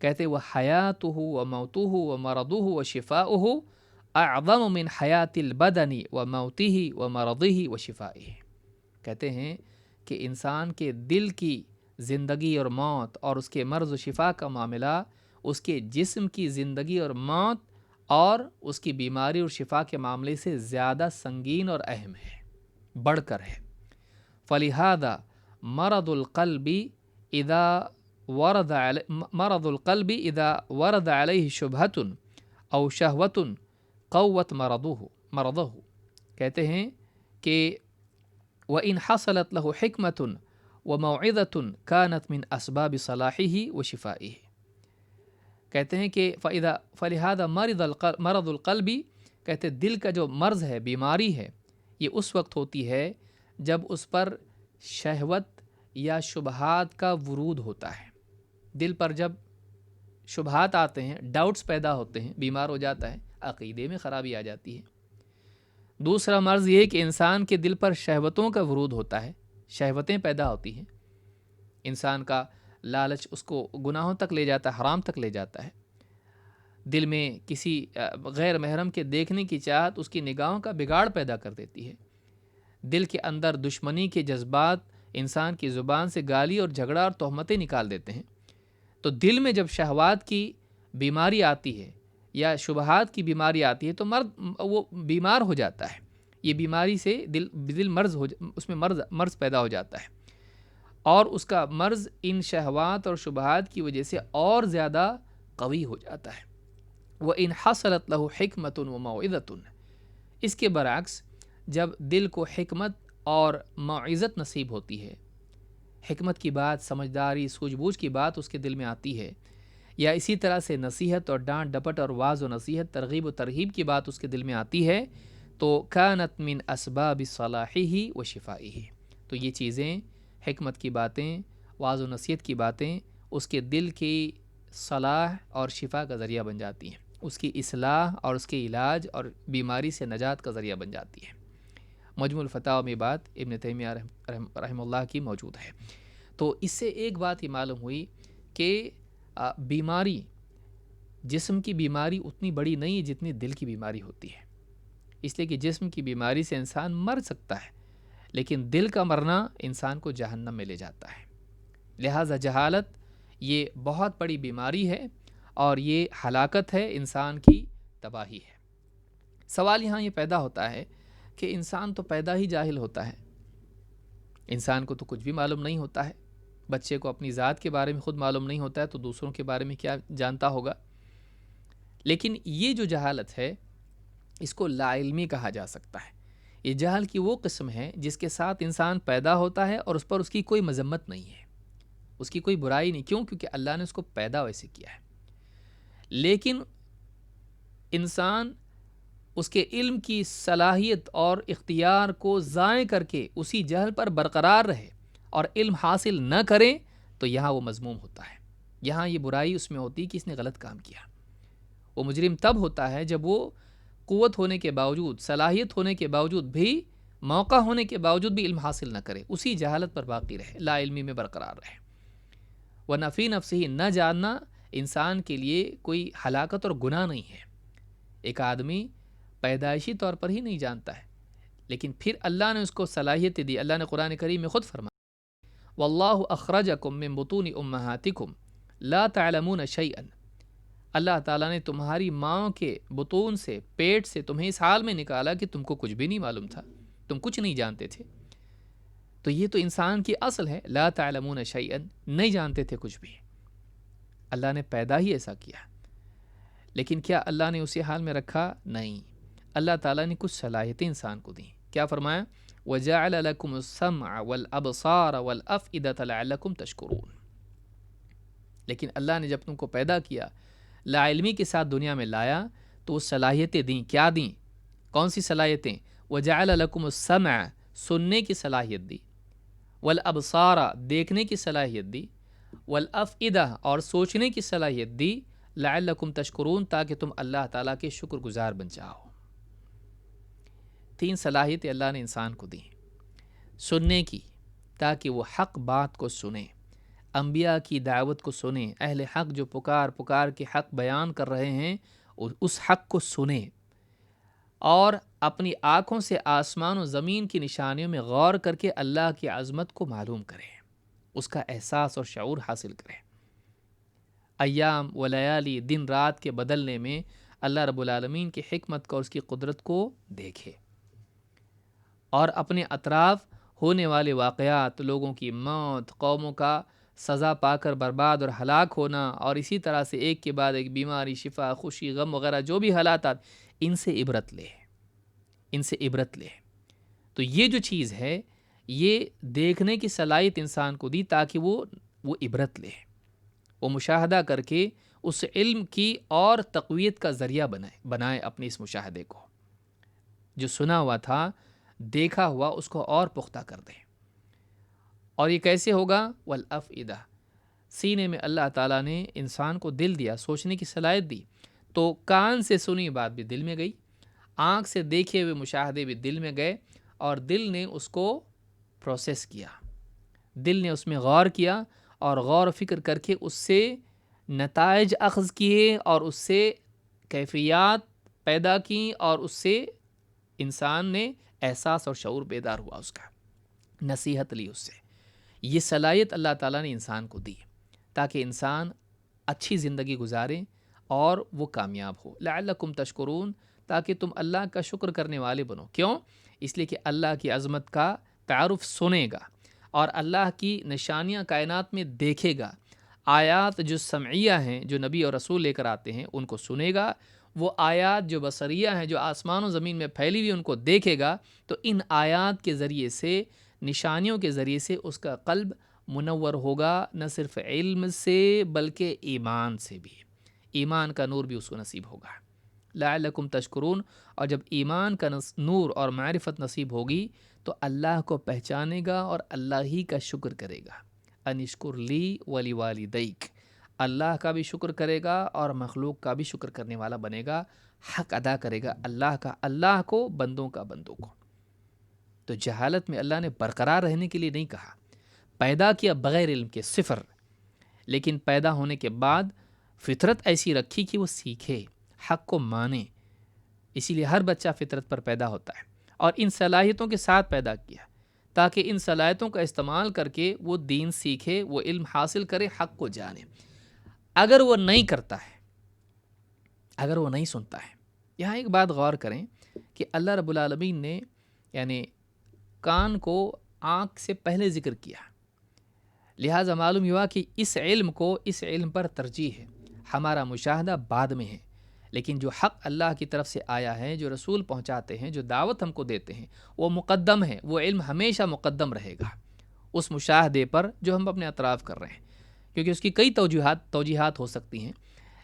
کہتے وہ حیاتہ و موتہ و مرضہ و شفاؤہ اعظم من حیات البدن و موتہ و مرضہ و شفائہ، کہتے ہیں کہ انسان کے دل کی زندگی اور موت اور اس کے مرض و شفا کا معاملہ اس کے جسم کی زندگی اور موت اور اس کی بیماری اور شفا کے معاملے سے زیادہ سنگین اور اہم ہے، بڑھ کر ہے۔ فلہذا مرض القلب اذا ورد علیہ شبہۃ او شہوۃ قوت مرضہ، کہتے ہیں کہ وَإِنْ حَصَلَتْ لَهُ حِكْمَةٌ وموعظة كانت من اسباب صلاحه وشفائه. کہتے ہیں کہ فلہذا مرض القلب، کہتے ہیں دل کا جو مرض ہے، بیماری ہے، یہ اس وقت ہوتی ہے جب اس پر شہوت یا شبہات کا ورود ہوتا ہے. دل پر جب شبہات آتے ہیں، ڈاؤٹس پیدا ہوتے ہیں، بیمار ہو جاتا ہے، عقیدے میں خرابی آ جاتی ہے. دوسرا مرض یہ کہ انسان کے دل پر شہوتوں کا ورود ہوتا ہے، شہوتیں پیدا ہوتی ہیں، انسان کا لالچ اس کو گناہوں تک لے جاتا ہے، حرام تک لے جاتا ہے. دل میں کسی غیر محرم کے دیکھنے کی چاہت اس کی نگاہوں کا بگاڑ پیدا کر دیتی ہے. دل کے اندر دشمنی کے جذبات انسان کی زبان سے گالی اور جھگڑا اور تہمتیں نکال دیتے ہیں. تو دل میں جب شہوات کی بیماری آتی ہے یا شبہات کی بیماری آتی ہے تو وہ بیمار ہو جاتا ہے. یہ بیماری سے دل اس میں مرض پیدا ہو جاتا ہے، اور اس کا مرض ان شہوات اور شبہات کی وجہ سے اور زیادہ قوی ہو جاتا ہے. وَإِنْ حَصَلَتْ لَهُ حِكْمَةٌ وَمَوْعِظَةٌ، اس کے برعکس جب دل کو حکمت اور موعظت نصیب ہوتی ہے، حکمت کی بات، سمجھداری، سوجھ بوجھ کی بات اس کے دل میں آتی ہے، یا اسی طرح سے نصیحت اور ڈانٹ ڈپٹ اور واعظ و نصیحت، ترغیب و ترہیب کی بات اس کے دل میں آتی ہے، تو كانت من اسباب صلاحه وشفائه، تو یہ چیزیں، حکمت کی باتیں، واعظ و نصیحت کی باتیں اس کے دل کی صلاح اور شفا کا ذریعہ بن جاتی ہیں، اس کی اصلاح اور اس کے علاج اور بیماری سے نجات کا ذریعہ بن جاتی ہے. مجموع الفتاوی میں بات ابن تیمیہ رحمہ اللہ کی موجود ہے. تو اس سے ایک بات یہ معلوم ہوئی کہ بیماری، جسم کی بیماری اتنی بڑی نہیں ہے جتنی دل کی بیماری ہوتی ہے. اس لیے کہ جسم کی بیماری سے انسان مر سکتا ہے، لیکن دل کا مرنا انسان کو جہنم میں لے جاتا ہے. لہٰذا جہالت یہ بہت بڑی بیماری ہے اور یہ ہلاکت ہے، انسان کی تباہی ہے. سوال یہاں یہ پیدا ہوتا ہے کہ انسان تو پیدا ہی جاہل ہوتا ہے، انسان کو تو کچھ بھی معلوم نہیں ہوتا ہے. بچے کو اپنی ذات کے بارے میں خود معلوم نہیں ہوتا ہے تو دوسروں کے بارے میں کیا جانتا ہوگا. لیکن یہ جو جہالت ہے اس کو لا علمی کہا جا سکتا ہے. یہ جہل کی وہ قسم ہے جس کے ساتھ انسان پیدا ہوتا ہے اور اس پر اس کی کوئی مذمت نہیں ہے، اس کی کوئی برائی نہیں. کیوں؟ کیونکہ اللہ نے اس کو پیدا ویسے کیا ہے. لیکن انسان اس کے علم کی صلاحیت اور اختیار کو ضائع کر کے اسی جہل پر برقرار رہے اور علم حاصل نہ کرے تو یہاں وہ مذموم ہوتا ہے. یہاں یہ برائی اس میں ہوتی کہ اس نے غلط کام کیا. وہ مجرم تب ہوتا ہے جب وہ قوت ہونے کے باوجود، صلاحیت ہونے کے باوجود بھی، موقع ہونے کے باوجود بھی علم حاصل نہ کرے، اسی جہالت پر باقی رہے، لا علمی میں برقرار رہے. ورنہ فی نفسہ نہ جاننا انسان کے لیے کوئی ہلاکت اور گناہ نہیں ہے. ایک آدمی پیدائشی طور پر ہی نہیں جانتا ہے، لیکن پھر اللہ نے اس کو صلاحیت دی. اللہ نے قرآن کریم میں خود فرمایا واللہ اخرجکم من بطون امہاتکم لا تعلمون شیئا، اللہ تعالیٰ نے تمہاری ماں کے بطون سے، پیٹ سے تمہیں اس حال میں نکالا کہ تم کو کچھ بھی نہیں معلوم تھا، تم کچھ نہیں جانتے تھے. تو یہ تو انسان کی اصل ہے، لا تعلمون شیئا، نہیں جانتے تھے کچھ بھی. اللہ نے پیدا ہی ایسا کیا. لیکن کیا اللہ نے اسی حال میں رکھا؟ نہیں. اللہ تعالیٰ نے کچھ صلاحیتیں انسان کو دیں. کیا فرمایا؟ وَجَعَلَ لَكُمُ السَّمْعَ وَالْأَبْصَارَ وَالْأَفْئِدَةَ لَعَلَّكُمْ تَشْكُرُونَ. لیکن اللہ نے جب تم کو پیدا کیا، لا علمی کے ساتھ دنیا میں لایا، تو وہ صلاحیتیں دیں. کیا دیں؟ کون سی صلاحیتیں؟ وَجَعَلَ لَكُمُ السَّمْعَ، سننے کی صلاحیت دی، وَالْأَبْصَارَ، دیکھنے کی صلاحیت دی، وَالْأَفْئِدَةَ، اور سوچنے کی صلاحیت دی، لَعَلَّكُمْ تَشْكُرُونَ، تاکہ تم اللہ تعالیٰ کے شکر گزار بن جاؤ. 3 صلاحیتیں اللہ نے انسان کو دی. سننے کی، تاکہ وہ حق بات کو سنے، انبیاء کی دعوت کو سنے، اہل حق جو پکار کے حق بیان کر رہے ہیں اس حق کو سنے، اور اپنی آنکھوں سے آسمان و زمین کی نشانیوں میں غور کر کے اللہ کی عظمت کو معلوم کرے، اس کا احساس اور شعور حاصل کرے. ایام و لیالی، دن رات کے بدلنے میں اللہ رب العالمین کی حکمت کو اور اس کی قدرت کو دیکھے، اور اپنے اطراف ہونے والے واقعات، لوگوں کی موت، قوموں کا سزا پا کر برباد اور ہلاک ہونا، اور اسی طرح سے ایک کے بعد ایک بیماری، شفا، خوشی، غم وغیرہ جو بھی حالات ان سے عبرت لے، ان سے عبرت لے. تو یہ جو چیز ہے یہ دیکھنے کی صلاحیت انسان کو دی تاکہ وہ عبرت لے، وہ مشاہدہ کر کے اس علم کی اور تقویت کا ذریعہ بنائے اپنے اس مشاہدے کو، جو سنا ہوا تھا، دیکھا ہوا، اس کو اور پختہ کر دے۔ اور یہ کیسے ہوگا؟ والافئدہ، سینے میں اللہ تعالیٰ نے انسان کو دل دیا، سوچنے کی صلاحیت دی، تو کان سے سنی بات بھی دل میں گئی، آنکھ سے دیکھے ہوئے مشاہدے بھی دل میں گئے، اور دل نے اس کو پروسیس کیا، دل نے اس میں غور کیا، اور غور و فکر کر کے اس سے نتائج اخذ کیے، اور اس سے کیفیات پیدا کیں، اور اس سے انسان نے احساس اور شعور بیدار ہوا، اس کا نصیحت لی اس سے۔ یہ صلاحیت اللہ تعالیٰ نے انسان کو دی تاکہ انسان اچھی زندگی گزارے اور وہ کامیاب ہو۔ لعلکم تشکرون، تاکہ تم اللہ کا شکر کرنے والے بنو۔ کیوں؟ اس لیے کہ اللہ کی عظمت کا تعارف سنے گا، اور اللہ کی نشانیاں کائنات میں دیکھے گا، آیات جو سمعیہ ہیں جو نبی اور رسول لے کر آتے ہیں ان کو سنے گا، وہ آیات جو بصریہ ہیں جو آسمان و زمین میں پھیلی ہوئی ان کو دیکھے گا، تو ان آیات کے ذریعے سے، نشانیوں کے ذریعے سے اس کا قلب منور ہوگا، نہ صرف علم سے بلکہ ایمان سے بھی، ایمان کا نور بھی اس کو نصیب ہوگا۔ لعلکم تشکرون، اور جب ایمان کا نور اور معرفت نصیب ہوگی تو اللہ کو پہچانے گا اور اللہ ہی کا شکر کرے گا۔ انشکر لی ولی والدیک، اللہ کا بھی شکر کرے گا اور مخلوق کا بھی شکر کرنے والا بنے گا، حق ادا کرے گا اللہ کا، اللہ کو، بندوں کا بندوں کو۔ تو جہالت میں اللہ نے برقرار رہنے کے لیے نہیں کہا، پیدا کیا بغیر علم کے، صفر، لیکن پیدا ہونے کے بعد فطرت ایسی رکھی کہ وہ سیکھے، حق کو مانے۔ اسی لیے ہر بچہ فطرت پر پیدا ہوتا ہے، اور ان صلاحیتوں کے ساتھ پیدا کیا تاکہ ان صلاحیتوں کا استعمال کر کے وہ دین سیکھے، وہ علم حاصل کرے، حق کو جانے۔ اگر وہ نہیں کرتا ہے، اگر وہ نہیں سنتا ہے، یہاں ایک بات غور کریں کہ اللہ رب العالمین نے یعنی کان کو آنکھ سے پہلے ذکر کیا، لہٰذا معلوم ہوا کہ اس علم پر ترجیح ہے، ہمارا مشاہدہ بعد میں ہے، لیکن جو حق اللہ کی طرف سے آیا ہے، جو رسول پہنچاتے ہیں، جو دعوت ہم کو دیتے ہیں، وہ مقدم ہے، وہ علم ہمیشہ مقدم رہے گا اس مشاہدے پر جو ہم اپنے اطراف کر رہے ہیں، کیونکہ اس کی کئی توجیہات ہو سکتی ہیں،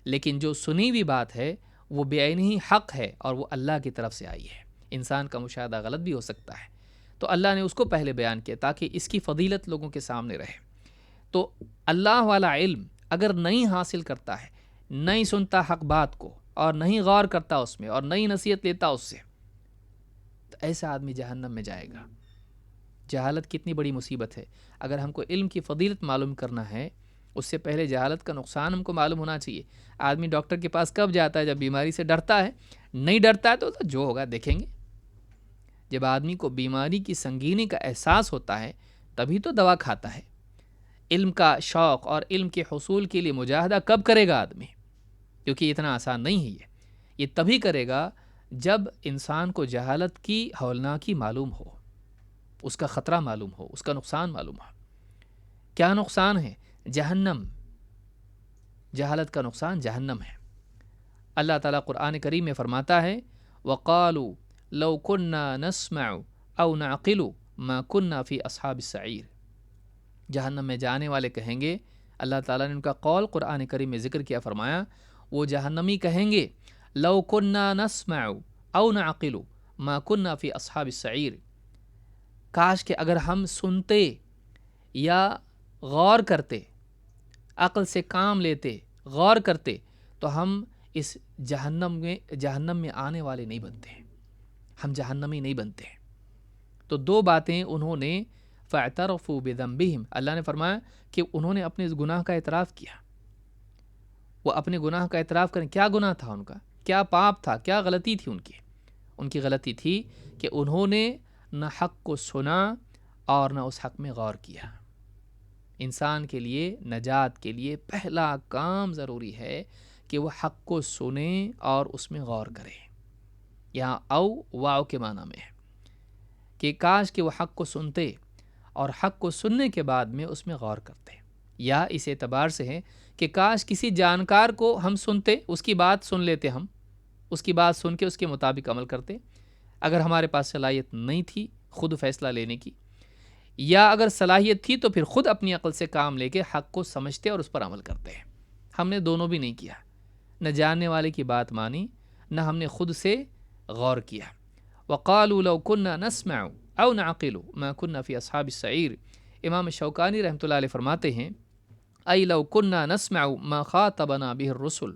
لیکن جو سنی ہوئی بات ہے وہ بعینہ ہی حق ہے اور وہ اللہ کی طرف سے آئی ہے۔ انسان کا مشاہدہ غلط بھی ہو سکتا ہے، تو اللہ نے اس کو پہلے بیان کیا تاکہ اس کی فضیلت لوگوں کے سامنے رہے۔ تو اللہ والا علم اگر نہیں حاصل کرتا ہے، نہیں سنتا حق بات کو، اور نہیں غور کرتا اس میں، اور نہیں نصیحت لیتا اس سے، تو ایسا آدمی جہنم میں جائے گا۔ جہالت کتنی بڑی مصیبت ہے۔ اگر ہم کو علم کی فضیلت معلوم کرنا ہے، اس سے پہلے جہالت کا نقصان ہم کو معلوم ہونا چاہیے۔ آدمی ڈاکٹر کے پاس کب جاتا ہے؟ جب بیماری سے ڈرتا ہے۔ نہیں ڈرتا ہے تو جو ہوگا دیکھیں گے۔ جب آدمی کو بیماری کی سنگینی کا احساس ہوتا ہے تبھی تو دوا کھاتا ہے۔ علم کا شوق اور علم کے حصول کے لیے مجاہدہ کب کرے گا آدمی؟ کیونکہ یہ اتنا آسان نہیں ہے۔ یہ تبھی کرے گا جب انسان کو جہالت کی ہولناکی معلوم ہو، اس کا خطرہ معلوم ہو، اس کا نقصان معلوم ہو۔ کیا نقصان ہے؟ جہنم۔ جہالت کا نقصان جہنم ہے۔ اللہ تعالیٰ قرآن کریم میں فرماتا ہے وَقَالُوا لَوْ كُنَّا نَسْمَعُ أَوْ نَعْقِلُ مَا كُنَّا فِي أَصْحَابِ السَّعِيرِ۔ جہنم میں جانے والے کہیں گے، اللہ تعالیٰ نے ان کا قول قرآن کریم میں ذکر کیا، فرمایا وہ جہنمی کہیں گے لَوْ كُنَّا نَسْمَعُ أَوْ نَعْقِلُ مَا كُنَّا فِي أَصْحَابِ السَّعِيرِ، کاش کہ اگر ہم سنتے یا غور کرتے، عقل سے کام لیتے، غور کرتے، تو ہم اس جہنم میں آنے والے نہیں بنتے، ہم جہنمی نہیں بنتے۔ تو دو باتیں انہوں نے فَاعْتَرَفُوا بِذَنبِهِمْ، اللہ نے فرمایا کہ انہوں نے اپنے اس گناہ کا اعتراف کیا۔ وہ اپنے گناہ کا اعتراف کریں، کیا گناہ تھا ان کا، کیا پاپ تھا، کیا غلطی تھی ان کی غلطی تھی کہ انہوں نے نہ حق کو سنا اور نہ اس حق میں غور کیا۔ انسان کے لیے، نجات کے لیے پہلا کام ضروری ہے کہ وہ حق کو سنے اور اس میں غور کرے۔ یہاں او واو کے معنی میں ہے کہ کاش کہ وہ حق کو سنتے اور حق کو سننے کے بعد میں اس میں غور کرتے، یا اس اعتبار سے ہے کہ کاش کسی جانکار کو ہم سنتے، اس کی بات سن لیتے، ہم اس کی بات سن کے اس کے مطابق عمل کرتے، اگر ہمارے پاس صلاحیت نہیں تھی خود فیصلہ لینے کی، یا اگر صلاحیت تھی تو پھر خود اپنی عقل سے کام لے کے حق کو سمجھتے اور اس پر عمل کرتے ہیں۔ ہم نے دونوں بھی نہیں کیا، نہ جاننے والے کی بات مانی، نہ ہم نے خود سے غور کیا۔ وقالوا لو كنا نسمع او نعقل ما كنا في اصحاب السعیر، امام شوکانی رحمۃ اللہ علیہ فرماتے ہیں ای لو كنا نسمع ما خاطبنا به الرسل،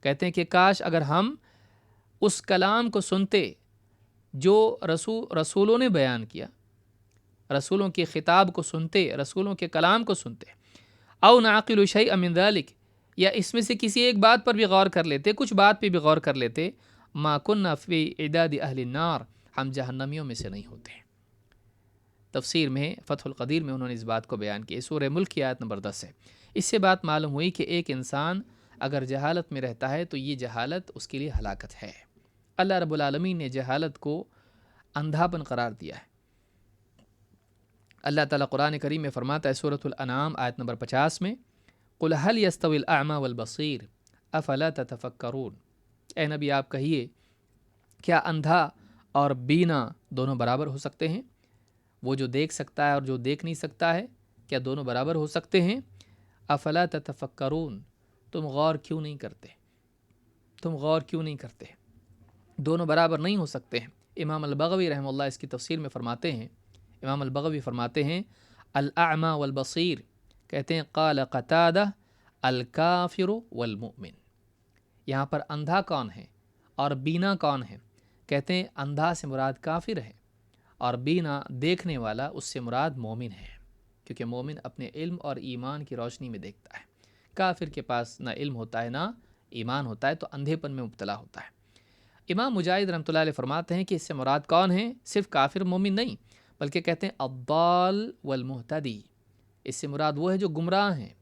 کہتے ہیں کہ کاش اگر ہم اس کلام کو سنتے جو رسولوں نے بیان کیا، رسولوں کے خطاب کو سنتے، رسولوں کے کلام کو سنتے، او نعقل شیئا من ذلک، یا اس میں سے کسی ایک بات پر بھی غور کر لیتے، کچھ بات پہ بھی غور کر لیتے، ما کننا فی اعداد اہل النار، ہم جہنمیوں میں سے نہیں ہوتے۔ تفسیر میں فتح القدیر میں انہوں نے اس بات کو بیان کیا، سورہ ملک کی آیت نمبر 10 ہے۔ اس سے بات معلوم ہوئی کہ ایک انسان اگر جہالت میں رہتا ہے تو یہ جہالت اس کے لیے ہلاکت ہے۔ اللہ رب العالمین نے جہالت کو اندھاپن قرار دیا ہے۔ اللہ تعالیٰ قرآن کریم میں فرماتا ہے سورۃ الانعام آیت نمبر 50 میں قل هل يستوي الاعمى والبصیر افلا تتفکرون، اے نبی آپ کہیے کیا اندھا اور بینا دونوں برابر ہو سکتے ہیں؟ وہ جو دیکھ سکتا ہے اور جو دیکھ نہیں سکتا ہے، کیا دونوں برابر ہو سکتے ہیں؟ افلا تتفکرون، تم غور کیوں نہیں کرتے؟ تم غور کیوں نہیں کرتے؟ دونوں برابر نہیں ہو سکتے ہیں۔ امام البغوی رحمہ اللہ اس کی تفسیر میں فرماتے ہیں، امام البغوی فرماتے ہیں الاعمى والبصیر، کہتے ہیں قال قتادہ الکافر والمؤمن، یہاں پر اندھا کون ہے اور بینا کون ہے؟ کہتے ہیں اندھا سے مراد کافر ہے اور بینا دیکھنے والا اس سے مراد مومن ہے، کیونکہ مومن اپنے علم اور ایمان کی روشنی میں دیکھتا ہے، کافر کے پاس نہ علم ہوتا ہے نہ ایمان ہوتا ہے، تو اندھے پن میں مبتلا ہوتا ہے۔ امام مجاہد رحمۃ اللہ علیہ فرماتے ہیں کہ اس سے مراد کون ہے؟ صرف کافر مومن نہیں، بلکہ کہتے ہیں الضال والمہتدی، اس سے مراد وہ ہے جو گمراہ ہیں،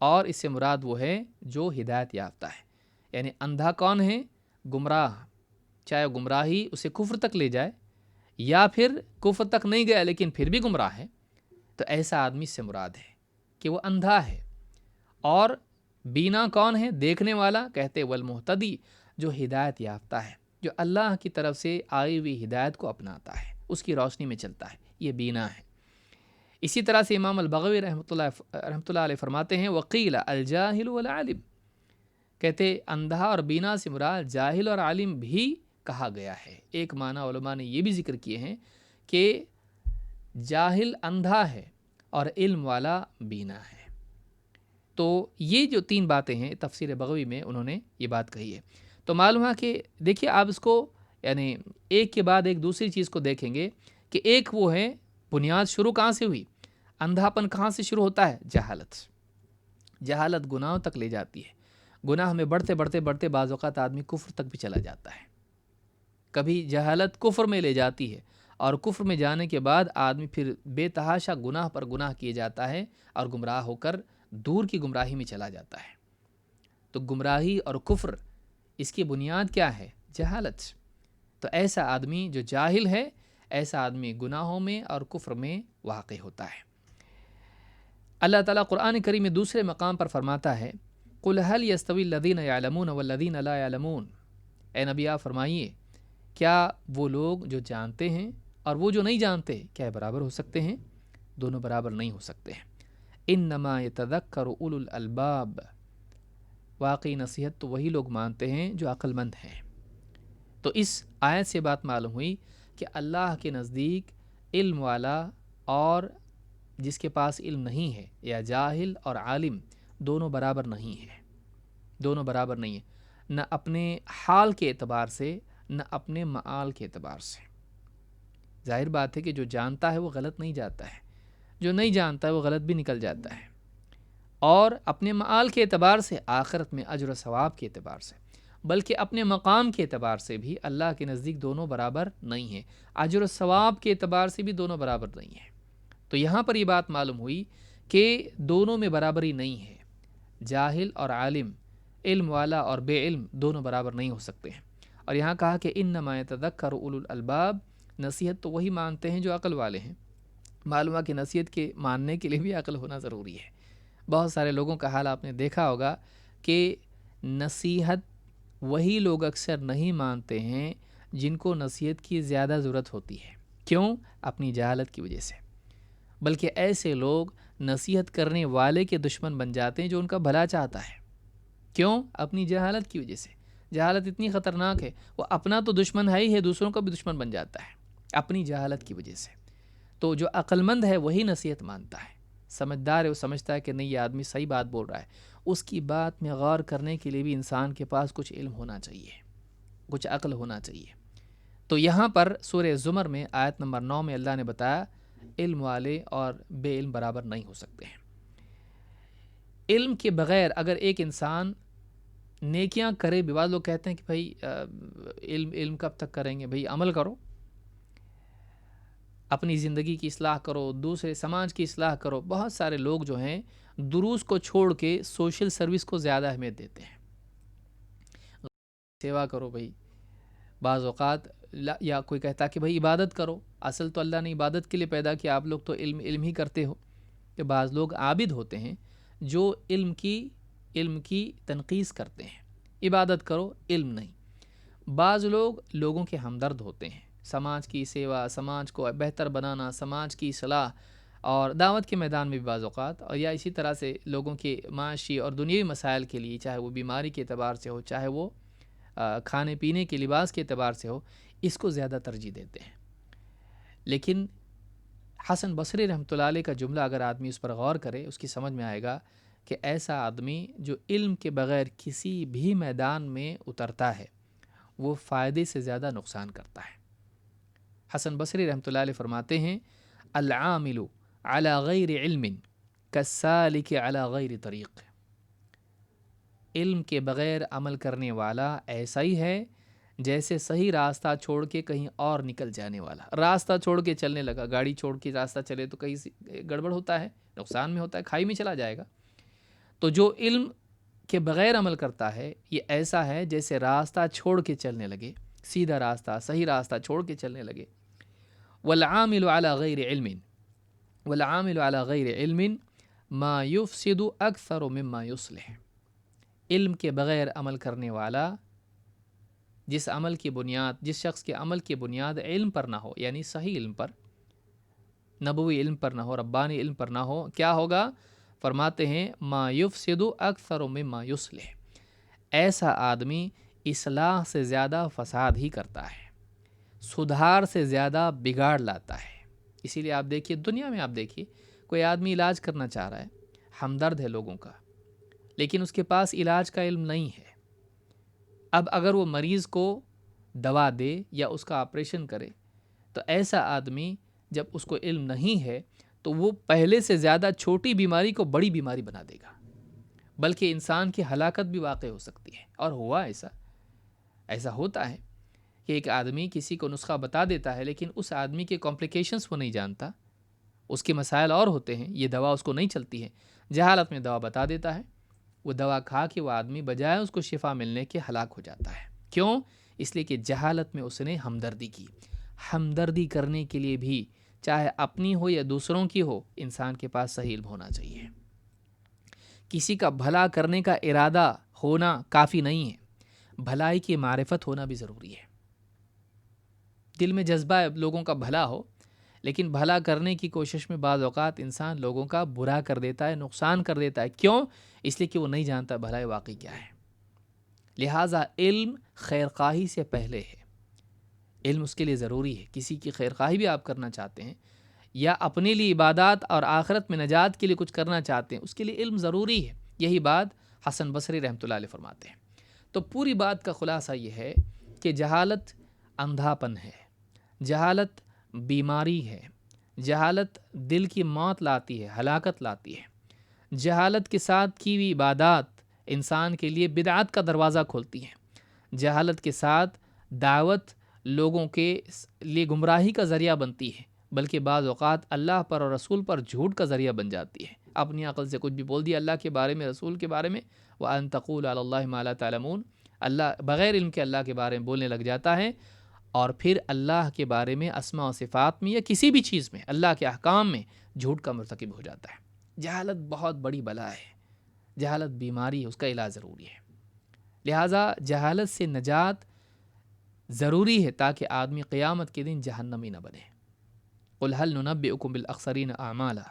اور اس سے مراد وہ ہے جو ہدایت یافتہ ہے۔ یعنی اندھا کون ہے؟ گمراہ، چاہے گمراہی اسے کفر تک لے جائے یا پھر کفر تک نہیں گیا لیکن پھر بھی گمراہ ہے، تو ایسا آدمی سے مراد ہے کہ وہ اندھا ہے۔ اور بینا کون ہے؟ دیکھنے والا، کہتے والمہتدی، جو ہدایت یافتہ ہے، جو اللہ کی طرف سے آئی ہوئی ہدایت کو اپناتا ہے، اس کی روشنی میں چلتا ہے، یہ بینا ہے۔ اسی طرح سے امام البغوی رحمۃ اللہ علیہ فرماتے ہیں وقیل الجاہل والعالم، کہتے اندھا اور بینا سے مراد جاہل اور عالم بھی کہا گیا ہے۔ ایک معنی علماء نے یہ بھی ذکر کیے ہیں کہ جاہل اندھا ہے اور علم والا بینا ہے۔ تو یہ جو تین باتیں ہیں تفسیر بغوی میں انہوں نے یہ بات کہی ہے، تو معلوم ہے کہ دیکھیے آپ اس کو یعنی ایک کے بعد ایک دوسری چیز کو دیکھیں گے کہ ایک وہ ہے بنیاد شروع کہاں سے ہوئی، اندھاپن کہاں سے شروع ہوتا ہے؟ جہالت۔ جہالت گناہوں تک لے جاتی ہے، گناہ میں بڑھتے بڑھتے بڑھتے بعض اوقات آدمی کفر تک بھی چلا جاتا ہے۔ کبھی جہالت کفر میں لے جاتی ہے، اور کفر میں جانے کے بعد آدمی پھر بے تحاشا گناہ پر گناہ کیے جاتا ہے اور گمراہ ہو کر دور کی گمراہی میں چلا جاتا ہے۔ تو گمراہی اور کفر اس کی بنیاد کیا ہے؟ جہالت۔ تو ایسا آدمی جو جاہل ہے، ایسا آدمی گناہوں میں اور کفر میں واقع ہوتا ہے۔ اللہ تعالیٰ قرآن کریم میں دوسرے مقام پر فرماتا ہے قل هل يستوي الذين يعلمون والذين لا يعلمون، اے نبی آپ فرمائیے کیا وہ لوگ جو جانتے ہیں اور وہ جو نہیں جانتے کیا برابر ہو سکتے ہیں؟ دونوں برابر نہیں ہو سکتے ہیں۔ انما يتذکر اولو الالباب، واقعی نصیحت تو وہی لوگ مانتے ہیں جو عقل مند ہیں۔ تو اس آیت سے بات معلوم ہوئی کہ اللہ کے نزدیک علم والا اور جس کے پاس علم نہیں ہے، یا جاہل اور عالم، دونوں برابر نہیں ہیں، دونوں برابر نہیں ہیں، نہ اپنے حال کے اعتبار سے نہ اپنے معال کے اعتبار سے۔ ظاہر بات ہے کہ جو جانتا ہے وہ غلط نہیں جاتا ہے، جو نہیں جانتا ہے وہ غلط بھی نکل جاتا ہے، اور اپنے معال کے اعتبار سے، آخرت میں اجر و ثواب کے اعتبار سے، بلکہ اپنے مقام کے اعتبار سے بھی اللہ کے نزدیک دونوں برابر نہیں ہیں، اجر و ثواب کے اعتبار سے بھی دونوں برابر نہیں ہیں۔ تو یہاں پر یہ بات معلوم ہوئی کہ دونوں میں برابری نہیں ہے، جاہل اور عالم، علم والا اور بے علم دونوں برابر نہیں ہو سکتے ہیں۔ اور یہاں کہا کہ انما یتذکر اولو الالباب، نصیحت تو وہی مانتے ہیں جو عقل والے ہیں۔ معلوم ہے کہ نصیحت کے ماننے کے لیے بھی عقل ہونا ضروری ہے۔ بہت سارے لوگوں کا حال آپ نے دیکھا ہوگا کہ نصیحت وہی لوگ اکثر نہیں مانتے ہیں جن کو نصیحت کی زیادہ ضرورت ہوتی ہے۔ کیوں؟ اپنی جہالت کی وجہ سے۔ بلکہ ایسے لوگ نصیحت کرنے والے کے دشمن بن جاتے ہیں جو ان کا بھلا چاہتا ہے۔ کیوں؟ اپنی جہالت کی وجہ سے۔ جہالت اتنی خطرناک ہے، وہ اپنا تو دشمن ہے ہی ہے، دوسروں کا بھی دشمن بن جاتا ہے اپنی جہالت کی وجہ سے۔ تو جو عقل مند ہے وہی نصیحت مانتا ہے، سمجھدار ہے، وہ سمجھتا ہے کہ نہیں یہ آدمی صحیح بات بول رہا ہے۔ اس کی بات میں غور کرنے کے لیے بھی انسان کے پاس کچھ علم ہونا چاہیے، کچھ عقل ہونا چاہیے۔ تو یہاں پر سورہ زمر میں آیت نمبر 9 میں اللہ نے بتایا علم والے اور بے علم برابر نہیں ہو سکتے ہیں۔ علم کے بغیر اگر ایک انسان نیکیاں کرے بھی، بعض لوگ کہتے ہیں کہ بھائی علم کب تک کریں گے؟ بھائی عمل کرو، اپنی زندگی کی اصلاح کرو، دوسرے سماج کی اصلاح کرو۔ بہت سارے لوگ جو ہیں دروس کو چھوڑ کے سوشل سروس کو زیادہ اہمیت دیتے ہیں۔ سیوا کرو بھائی، بعض اوقات یا کوئی کہتا کہ بھائی عبادت کرو، اصل تو اللہ نے عبادت کے لیے پیدا کیا، آپ لوگ تو علم ہی کرتے ہو۔ کہ بعض لوگ عابد ہوتے ہیں جو علم کی تنقیص کرتے ہیں، عبادت کرو علم نہیں۔ بعض لوگ لوگوں کے ہمدرد ہوتے ہیں، سماج کی سیوا، سماج کو بہتر بنانا، سماج کی اصلاح اور دعوت کے میدان میں بھی بعض اوقات، اور یا اسی طرح سے لوگوں کے معاشی اور دنیاوی مسائل کے لیے، چاہے وہ بیماری کے اعتبار سے ہو، چاہے وہ کھانے پینے کے لباس کے اعتبار سے ہو، اس کو زیادہ ترجیح دیتے ہیں۔ لیکن حسن بصری رحمۃ اللہ علیہ کا جملہ اگر آدمی اس پر غور کرے، اس کی سمجھ میں آئے گا کہ ایسا آدمی جو علم کے بغیر کسی بھی میدان میں اترتا ہے وہ فائدے سے زیادہ نقصان کرتا ہے۔ حسن بصری رحمۃ اللہ علیہ فرماتے ہیں العامل علی غیر علم کالسالک علی غیر طریق۔ علم کے بغیر عمل کرنے والا ایسا ہی ہے جیسے صحیح راستہ چھوڑ کے کہیں اور نکل جانے والا۔ راستہ چھوڑ کے چلنے لگا، گاڑی چھوڑ کے راستہ چلے تو کہیں گڑبڑ ہوتا ہے، نقصان میں ہوتا ہے، کھائی میں چلا جائے گا۔ تو جو علم کے بغیر عمل کرتا ہے یہ ایسا ہے جیسے راستہ چھوڑ کے چلنے لگے، سیدھا راستہ، صحیح راستہ چھوڑ کے چلنے لگے۔ والعامل علی غیر علم، والعامل علی غیر علم ما یفسد اکثر مما یصلح۔ علم کے بغیر عمل کرنے والا جس شخص کے عمل کی بنیاد علم پر نہ ہو، یعنی صحیح علم پر، نبوی علم پر نہ ہو، ربانی علم پر نہ ہو، کیا ہوگا؟ فرماتے ہیں ما یفسد اکثر مما یصلح، ایسا آدمی اصلاح سے زیادہ فساد ہی کرتا ہے، سدھار سے زیادہ بگاڑ لاتا ہے۔ اسی لیے آپ دیکھیے دنیا میں، آپ دیکھیے کوئی آدمی علاج کرنا چاہ رہا ہے، ہمدرد ہے لوگوں کا، لیکن اس کے پاس علاج کا علم نہیں ہے۔ اب اگر وہ مریض کو دوا دے یا اس کا آپریشن کرے تو ایسا آدمی جب اس کو علم نہیں ہے تو وہ پہلے سے زیادہ چھوٹی بیماری کو بڑی بیماری بنا دے گا، بلکہ انسان کی ہلاکت بھی واقع ہو سکتی ہے۔ اور ہوا ایسا ہوتا ہے کہ ایک آدمی کسی کو نسخہ بتا دیتا ہے لیکن اس آدمی کے کمپلیکیشنز وہ نہیں جانتا، اس کے مسائل اور ہوتے ہیں، یہ دوا اس کو نہیں چلتی ہے، جہالت میں دوا بتا دیتا ہے، وہ دوا کھا کے وہ آدمی بجائے اس کو شفا ملنے کے ہلاک ہو جاتا ہے۔ کیوں؟ اس لیے کہ جہالت میں اس نے ہمدردی کی۔ ہمدردی کرنے کے لیے بھی چاہے اپنی ہو یا دوسروں کی ہو، انسان کے پاس صحیح علم ہونا چاہیے۔ کسی کا بھلا کرنے کا ارادہ ہونا کافی نہیں ہے، بھلائی کی معرفت ہونا بھی ضروری ہے۔ دل میں جذبہ لوگوں کا بھلا ہو، لیکن بھلا کرنے کی کوشش میں بعض اوقات انسان لوگوں کا برا کر دیتا ہے، نقصان کر دیتا ہے۔ کیوں؟ اس لیے کہ وہ نہیں جانتا بھلائی واقعی کیا ہے۔ لہٰذا علم خیرخواہی سے پہلے ہے، علم اس کے لیے ضروری ہے۔ کسی کی خیرخواہی بھی آپ کرنا چاہتے ہیں یا اپنے لیے عبادات اور آخرت میں نجات کے لیے کچھ کرنا چاہتے ہیں، اس کے لیے علم ضروری ہے۔ یہی بات حسن بصری رحمۃ اللہ علیہ فرماتے ہیں۔ تو پوری بات کا خلاصہ یہ ہے کہ جہالت اندھاپن ہے، جہالت بیماری ہے، جہالت دل کی موت لاتی ہے، ہلاکت لاتی ہے۔ جہالت کے ساتھ کی ہوئی عبادات انسان کے لیے بدعات کا دروازہ کھولتی ہیں۔ جہالت کے ساتھ دعوت لوگوں کے لیے گمراہی کا ذریعہ بنتی ہے، بلکہ بعض اوقات اللہ پر اور رسول پر جھوٹ کا ذریعہ بن جاتی ہے۔ اپنی عقل سے کچھ بھی بول دیا اللہ کے بارے میں، رسول کے بارے میں، وَأَن تَقُولُوا عَلَى اللَّهِ مَا لَا تَعْلَمُونَ، اللہ بغیر علم کے اللہ کے بارے میں بولنے لگ جاتا ہے، اور پھر اللہ کے بارے میں، اسماء و صفات میں یا کسی بھی چیز میں، اللہ کے احکام میں جھوٹ کا مرتکب ہو جاتا ہے۔ جہالت بہت بڑی بلا ہے، جہالت بیماری ہے، اس کا علاج ضروری ہے۔ لہٰذا جہالت سے نجات ضروری ہے تاکہ آدمی قیامت کے دن جہنمی نہ بنے۔ قل هل ننبئکم بالاخسرین اعمالا،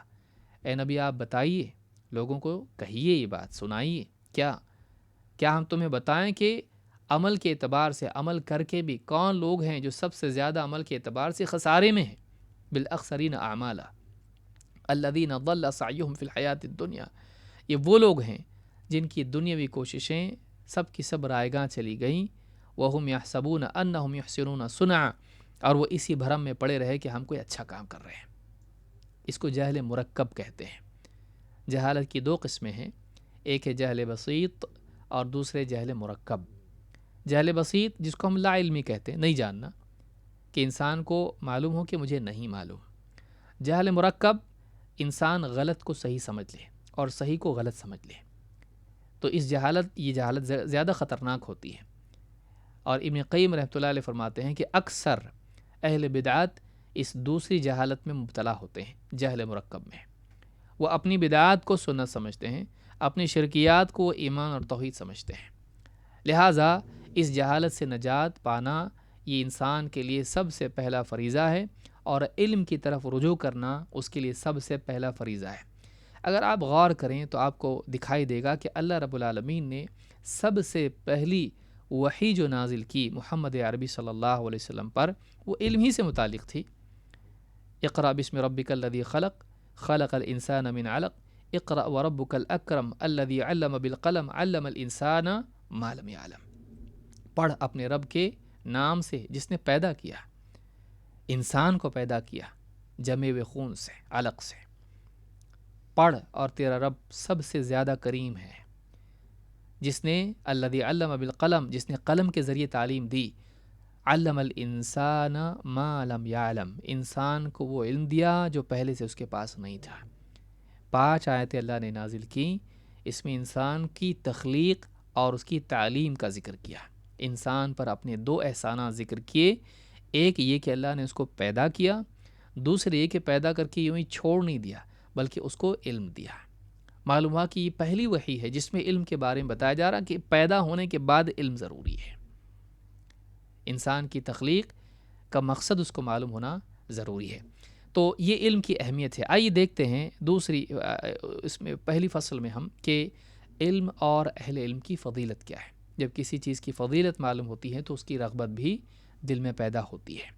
اے نبی آپ بتائیے، لوگوں کو کہیے، یہ بات سنائیے، کیا ہم تمہیں بتائیں کہ عمل کے اعتبار سے، عمل کر کے بھی کون لوگ ہیں جو سب سے زیادہ عمل کے اعتبار سے خسارے میں ہیں؟ بالاخسرین اعمالا الذین ضل سعیہم فی الحیات الدنیا، یہ وہ لوگ ہیں جن کی دنیاوی کوششیں سب کی سب رائیگاں چلی گئیں، وہم یحسبون انہم یحسنون صنعا، اور وہ اسی بھرم میں پڑے رہے کہ ہم کوئی اچھا کام کر رہے ہیں۔ اس کو جہل مرکب کہتے ہیں۔ جہالت کی دو قسمیں ہیں، ایک ہے جہل بسیط اور دوسرے جہل مرکب۔ جہل بسیط جس کو ہم لا علمی کہتے ہیں، نہیں جاننا، کہ انسان کو معلوم ہو کہ مجھے نہیں معلوم۔ جہل مرکب انسان غلط کو صحیح سمجھ لے اور صحیح کو غلط سمجھ لے، تو یہ جہالت زیادہ خطرناک ہوتی ہے۔ اور ابن قیم رحمۃ اللہ علیہ فرماتے ہیں کہ اکثر اہل بدعات اس دوسری جہالت میں مبتلا ہوتے ہیں، جہل مرکب میں۔ وہ اپنی بدعات کو سنت سمجھتے ہیں، اپنی شرکیات کو ایمان اور توحید سمجھتے ہیں۔ لہٰذا اس جہالت سے نجات پانا یہ انسان کے لیے سب سے پہلا فریضہ ہے، اور علم کی طرف رجوع کرنا اس کے لیے سب سے پہلا فریضہ ہے۔ اگر آپ غور کریں تو آپ کو دکھائی دے گا کہ اللہ رب العالمین نے سب سے پہلی وحی جو نازل کی محمد عربی صلی اللہ علیہ وسلم پر، وہ علم ہی سے متعلق تھی۔ اقرأ بسم ربک الذی خلق، خلق الانسان من علق، اقرأ وربک الاکرم الذی علم بالقلم، علم الانسان ما لم یعلم۔ پڑھ اپنے رب کے نام سے جس نے پیدا کیا، انسان کو پیدا کیا جمے ہوئے خون سے، علق سے۔ پڑھ، اور تیرا رب سب سے زیادہ کریم ہے، جس نے الذی علم بالقلم، جس نے قلم کے ذریعے تعلیم دی، علم الانسان ما لم یعلم، انسان کو وہ علم دیا جو پہلے سے اس کے پاس نہیں تھا۔ 5 آیتیں اللہ نے نازل کی، اس میں انسان کی تخلیق اور اس کی تعلیم کا ذکر کیا۔ انسان پر اپنے 2 احسانات ذکر کیے، ایک یہ کہ اللہ نے اس کو پیدا کیا، دوسرے یہ کہ پیدا کر کے یوں ہی چھوڑ نہیں دیا بلکہ اس کو علم دیا۔ معلوم ہوا کہ یہ پہلی وحی ہے جس میں علم کے بارے میں بتایا جا رہا کہ پیدا ہونے کے بعد علم ضروری ہے۔ انسان کی تخلیق کا مقصد اس کو معلوم ہونا ضروری ہے۔ تو یہ علم کی اہمیت ہے۔ آئیے دیکھتے ہیں دوسری اس میں پہلی فصل میں ہم کہ علم اور اہل علم کی فضیلت کیا ہے۔ جب کسی چیز کی فضیلت معلوم ہوتی ہے تو اس کی رغبت بھی دل میں پیدا ہوتی ہے۔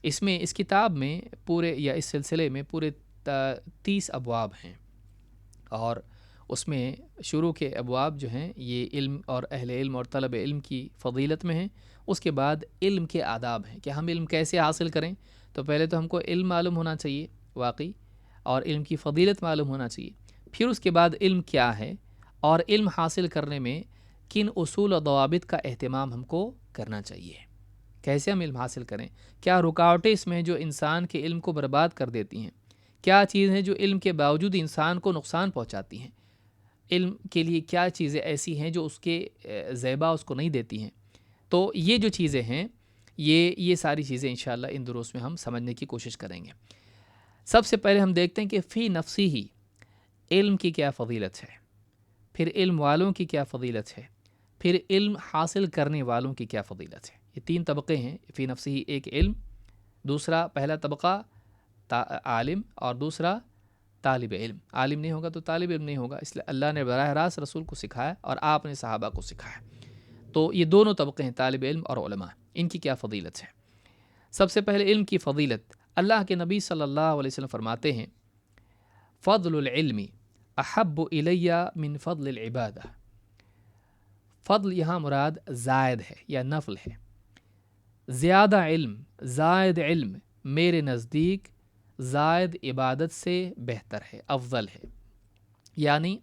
اس کتاب میں اس سلسلے میں پورے 30 ابواب ہیں، اور اس میں شروع کے ابواب جو ہیں یہ علم اور اہل علم اور طلب علم کی فضیلت میں ہیں۔ اس کے بعد علم کے آداب ہیں کہ ہم علم کیسے حاصل کریں۔ تو پہلے تو ہم کو علم معلوم ہونا چاہیے واقعی، اور علم کی فضیلت معلوم ہونا چاہیے۔ پھر اس کے بعد علم کیا ہے، اور علم حاصل کرنے میں کن اصول و ضوابط کا اہتمام ہم کو کرنا چاہیے، کیسے ہم علم حاصل کریں، کیا رکاوٹیں اس میں جو انسان کے علم کو برباد کر دیتی ہیں، کیا چیز ہیں جو علم کے باوجود انسان کو نقصان پہنچاتی ہیں، علم کے لیے کیا چیزیں ایسی ہیں جو اس کے زیبا اس کو نہیں دیتی ہیں۔ تو یہ جو چیزیں ہیں یہ ساری چیزیں انشاءاللہ ان دروس میں ہم سمجھنے کی کوشش کریں گے۔ سب سے پہلے ہم دیکھتے ہیں کہ فی نفسی ہی علم کی کیا فضیلت ہے، پھر علم والوں کی کیا فضیلت ہے، پھر علم حاصل کرنے والوں کی کیا فضیلت ہے۔ یہ 3 طبقے ہیں فی نفسی ہی، ایک علم، دوسرا پہلا طبقہ عالم، اور دوسرا طالب علم۔ عالم نہیں ہوگا تو طالب علم نہیں ہوگا، اس لیے اللہ نے براہ راست رسول کو سکھایا اور آپ نے صحابہ کو سکھایا۔ تو یہ دونوں طبقے ہیں، طالب علم اور علماء، ان کی کیا فضیلت ہے۔ سب سے پہلے علم کی فضیلت، اللہ کے نبی صلی اللہ علیہ وسلم فرماتے ہیں فضل العلم احب الی من فضل العبادہ۔ فضل یہاں مراد زائد ہے یا نفل ہے۔ زیادہ علم، زائد علم میرے نزدیک زائد عبادت سے بہتر ہے، افضل ہے۔ یعنی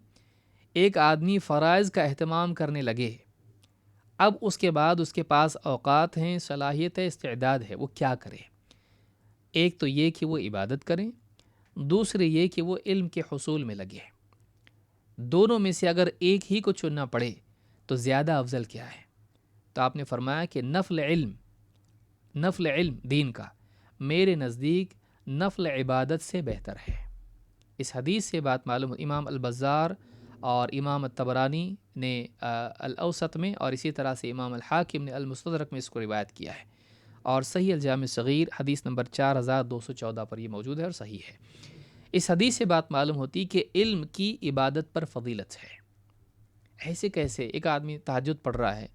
ایک آدمی فرائض کا اہتمام کرنے لگے، اب اس کے بعد اس کے پاس اوقات ہیں، صلاحیت ہے، استعداد ہے، وہ کیا کرے؟ ایک تو یہ کہ وہ عبادت کریں، دوسرے یہ کہ وہ علم کے حصول میں لگے۔ دونوں میں سے اگر ایک ہی کو چننا پڑے تو زیادہ افضل کیا ہے؟ تو آپ نے فرمایا کہ نفل علم دین کا میرے نزدیک نفل عبادت سے بہتر ہے۔ اس حدیث سے بات معلوم، امام البزار اور امام الطبرانی نے الاوسط میں، اور اسی طرح سے امام الحاکم نے المستدرک میں اس کو روایت کیا ہے۔ اور صحیح الجامع صغیر حدیث نمبر 4214 پر یہ موجود ہے اور صحیح ہے۔ اس حدیث سے بات معلوم ہوتی کہ علم کی عبادت پر فضیلت ہے۔ ایسے کیسے؟ ایک آدمی تہجد پڑھ رہا ہے،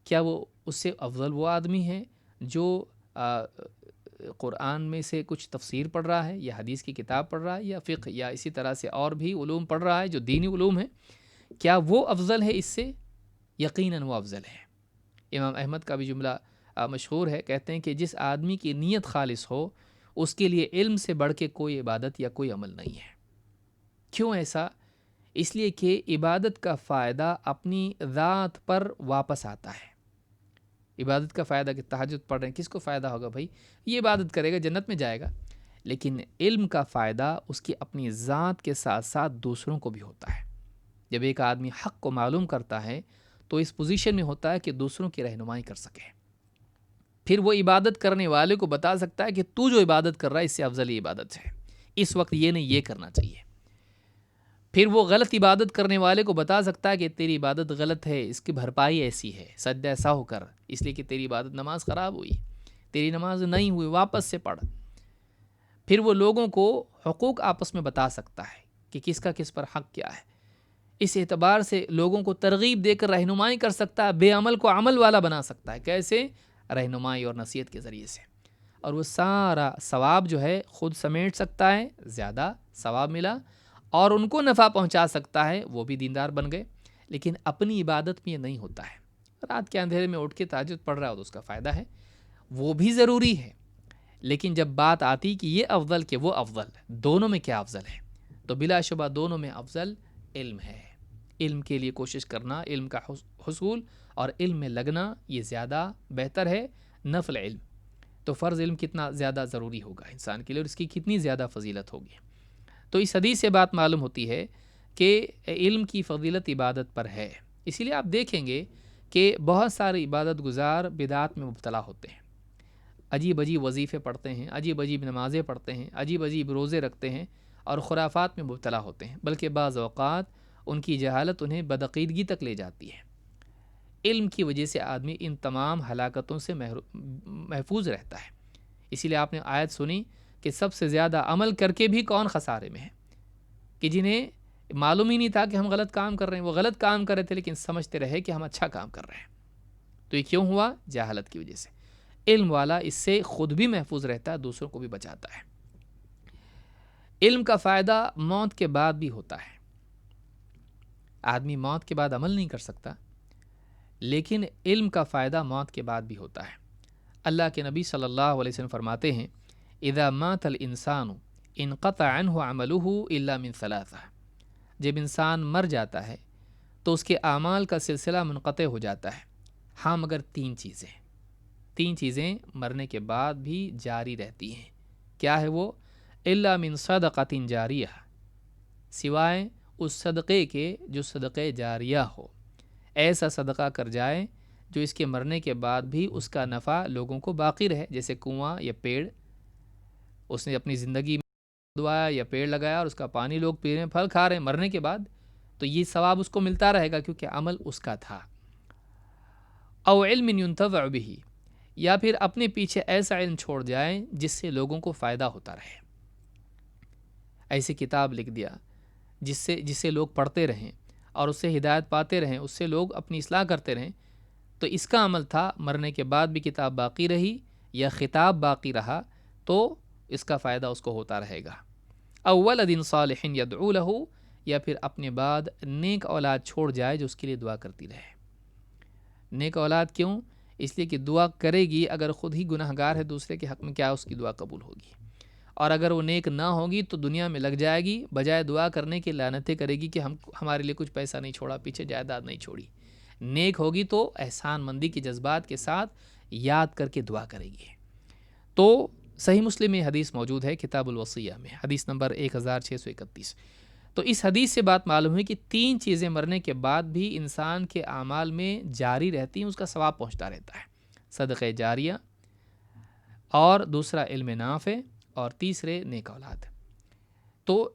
کیا وہ اس سے افضل وہ آدمی ہے جو قرآن میں سے کچھ تفسیر پڑھ رہا ہے یا حدیث کی کتاب پڑھ رہا ہے یا فقہ یا اسی طرح سے اور بھی علوم پڑھ رہا ہے جو دینی علوم ہیں؟ کیا وہ افضل ہے اس سے؟ یقیناً وہ افضل ہے۔ امام احمد کا بھی جملہ مشہور ہے، کہتے ہیں کہ جس آدمی کی نیت خالص ہو اس کے لیے علم سے بڑھ کے کوئی عبادت یا کوئی عمل نہیں ہے۔ کیوں ایسا؟ اس لیے کہ عبادت کا فائدہ اپنی ذات پر واپس آتا ہے۔ عبادت کا فائدہ کہ تہجد پڑھ رہے ہیں، کس کو فائدہ ہوگا بھائی؟ یہ عبادت کرے گا جنت میں جائے گا، لیکن علم کا فائدہ اس کی اپنی ذات کے ساتھ ساتھ دوسروں کو بھی ہوتا ہے۔ جب ایک آدمی حق کو معلوم کرتا ہے تو اس پوزیشن میں ہوتا ہے کہ دوسروں کی رہنمائی کر سکے، پھر وہ عبادت کرنے والے کو بتا سکتا ہے کہ تو جو عبادت کر رہا ہے اس سے افضل یہ عبادت ہے، اس وقت یہ نہیں یہ کرنا چاہیے۔ پھر وہ غلط عبادت کرنے والے کو بتا سکتا ہے کہ تیری عبادت غلط ہے، اس کی بھرپائی ایسی ہے، سجدہ ایسا ہو کر، اس لیے کہ تیری عبادت نماز خراب ہوئی، تیری نماز نہیں ہوئی، واپس سے پڑھ۔ پھر وہ لوگوں کو حقوق آپس میں بتا سکتا ہے کہ کس کا کس پر حق کیا ہے۔ اس اعتبار سے لوگوں کو ترغیب دے کر رہنمائی کر سکتا ہے، بے عمل کو عمل والا بنا سکتا ہے۔ کیسے؟ رہنمائی اور نصیحت کے ذریعے سے، اور وہ سارا ثواب جو ہے خود سمیٹ سکتا ہے، زیادہ ثواب ملا، اور ان کو نفع پہنچا سکتا ہے، وہ بھی دیندار بن گئے۔ لیکن اپنی عبادت میں یہ نہیں ہوتا ہے۔ رات کے اندھیرے میں اٹھ کے تہجد پڑھ رہا ہو تو اس کا فائدہ ہے، وہ بھی ضروری ہے، لیکن جب بات آتی کہ یہ افضل کہ وہ افضل، دونوں میں کیا افضل ہے، تو بلا شبہ دونوں میں افضل علم ہے۔ علم کے لیے کوشش کرنا، علم کا حصول اور علم میں لگنا، یہ زیادہ بہتر ہے نفل علم۔ تو فرض علم کتنا زیادہ ضروری ہوگا انسان کے لیے، اور اس کی کتنی زیادہ فضیلت ہوگی۔ تو اس حدیث سے بات معلوم ہوتی ہے کہ علم کی فضیلت عبادت پر ہے۔ اسی لیے آپ دیکھیں گے کہ بہت سارے عبادت گزار بدعات میں مبتلا ہوتے ہیں، عجیب عجیب وظیفے پڑھتے ہیں، عجیب عجیب نمازیں پڑھتے ہیں، عجیب عجیب روزے رکھتے ہیں اور خرافات میں مبتلا ہوتے ہیں، بلکہ بعض اوقات ان کی جہالت انہیں بدعقیدگی تک لے جاتی ہے۔ علم کی وجہ سے آدمی ان تمام ہلاکتوں سے محفوظ رہتا ہے۔ اسی لیے آپ نے آیت سنی کہ سب سے زیادہ عمل کر کے بھی کون خسارے میں ہے، کہ جنہیں معلوم ہی نہیں تھا کہ ہم غلط کام کر رہے ہیں، وہ غلط کام کر رہے تھے لیکن سمجھتے رہے کہ ہم اچھا کام کر رہے ہیں۔ تو یہ کیوں ہوا؟ جہالت کی وجہ سے۔ علم والا اس سے خود بھی محفوظ رہتا ہے، دوسروں کو بھی بچاتا ہے۔ علم کا فائدہ موت کے بعد بھی ہوتا ہے۔ آدمی موت کے بعد عمل نہیں کر سکتا، لیکن علم کا فائدہ موت کے بعد بھی ہوتا ہے۔ اللہ کے نبی صلی اللہ علیہ وسلم فرماتے ہیں اذا مات الانسان انقطع عنہ عمله الا من ثلاثہ، جب انسان مر جاتا ہے تو اس کے اعمال کا سلسلہ منقطع ہو جاتا ہے، ہاں مگر تین چیزیں مرنے کے بعد بھی جاری رہتی ہیں۔ کیا ہے وہ؟ الا من صدقۃ جاریہ، سوائے اس صدقے کے جو صدقے جاریہ ہو، ایسا صدقہ کر جائے جو اس کے مرنے کے بعد بھی اس کا نفع لوگوں کو باقی رہے، جیسے کنواں یا پیڑ، اس نے اپنی زندگی میں دعایا یا پیڑ لگایا اور اس کا پانی لوگ پی رہے ہیں، پھل کھا رہے ہیں، مرنے کے بعد تو یہ ثواب اس کو ملتا رہے گا کیونکہ عمل اس کا تھا۔ او علم ينتفع به، یا پھر اپنے پیچھے ایسا علم چھوڑ جائیں جس سے لوگوں کو فائدہ ہوتا رہے، ایسی کتاب لکھ دیا جسے لوگ پڑھتے رہیں اور اس سے ہدایت پاتے رہیں، اس سے لوگ اپنی اصلاح کرتے رہیں، تو اس کا عمل تھا، مرنے کے بعد بھی کتاب باقی رہی یا خطاب باقی رہا تو اس کا فائدہ اس کو ہوتا رہے گا۔ او ولد صالح يدعو له، یا پھر اپنے بعد نیک اولاد چھوڑ جائے جو اس کے لیے دعا کرتی رہے۔ نیک اولاد کیوں؟ اس لیے کہ دعا کرے گی، اگر خود ہی گناہ گار ہے دوسرے کے حق میں، کیا اس کی دعا قبول ہوگی؟ اور اگر وہ نیک نہ ہوگی تو دنیا میں لگ جائے گی، بجائے دعا کرنے کے لعنتیں کرے گی کہ ہمارے لیے کچھ پیسہ نہیں چھوڑا، پیچھے جائیداد نہیں چھوڑی۔ نیک ہوگی تو احسان مندی کے جذبات کے ساتھ یاد کر کے دعا کرے گی۔ تو صحیح مسلم میں حدیث موجود ہے، کتاب الوصیہ میں، حدیث نمبر 1631۔ تو اس حدیث سے بات معلوم ہے کہ تین چیزیں مرنے کے بعد بھی انسان کے اعمال میں جاری رہتی ہیں، اس کا ثواب پہنچتا رہتا ہے، صدقہ جاریہ، اور دوسرا علم نافع، اور تیسرے نیک اولاد۔ تو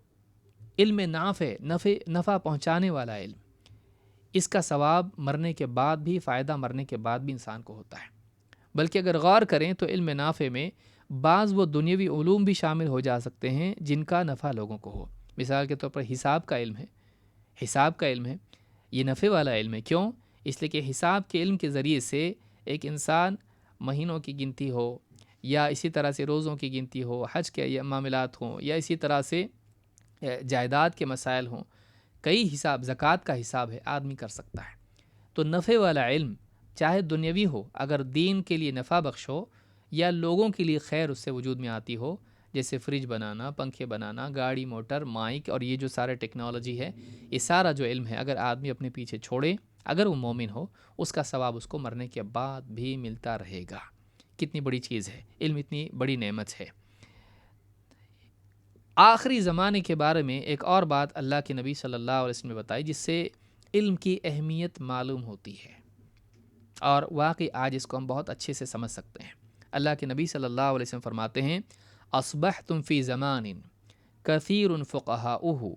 علم نفع پہنچانے والا علم، اس کا ثواب مرنے کے بعد بھی، فائدہ مرنے کے بعد بھی انسان کو ہوتا ہے۔ بلکہ اگر غور کریں تو علم نافع میں بعض وہ دنیاوی علوم بھی شامل ہو جا سکتے ہیں جن کا نفع لوگوں کو ہو۔ مثال کے طور پر حساب کا علم ہے، یہ نفع والا علم ہے۔ کیوں؟ اس لیے کہ حساب کے علم کے ذریعے سے ایک انسان مہینوں کی گنتی ہو، یا اسی طرح سے روزوں کی گنتی ہو، حج کے معاملات ہوں، یا اسی طرح سے جائیداد کے مسائل ہوں، کئی حساب، زکوٰۃ کا حساب ہے، آدمی کر سکتا ہے۔ تو نفع والا علم چاہے دنیاوی ہو، اگر دین کے لیے نفع بخش ہو یا لوگوں کے لیے خیر اس سے وجود میں آتی ہو، جیسے فریج بنانا، پنکھے بنانا، گاڑی، موٹر، مائک اور یہ جو سارے ٹیکنالوجی ہے، یہ سارا جو علم ہے اگر آدمی اپنے پیچھے چھوڑے، اگر وہ مومن ہو، اس کا ثواب اس کو مرنے کے بعد بھی ملتا رہے گا۔ کتنی بڑی چیز ہے، علم اتنی بڑی نعمت ہے۔ آخری زمانے کے بارے میں ایک اور بات اللہ کے نبی صلی اللہ علیہ وسلم نے بتائی، جس سے علم کی اہمیت معلوم ہوتی ہے، اور واقعی آج اس کو ہم بہت اچھے سے سمجھ سکتے ہیں۔ اللہ کے نبی صلی اللہ علیہ وسلم فرماتے ہیں، اصبحتم فی زمان کثیر فقہاؤہ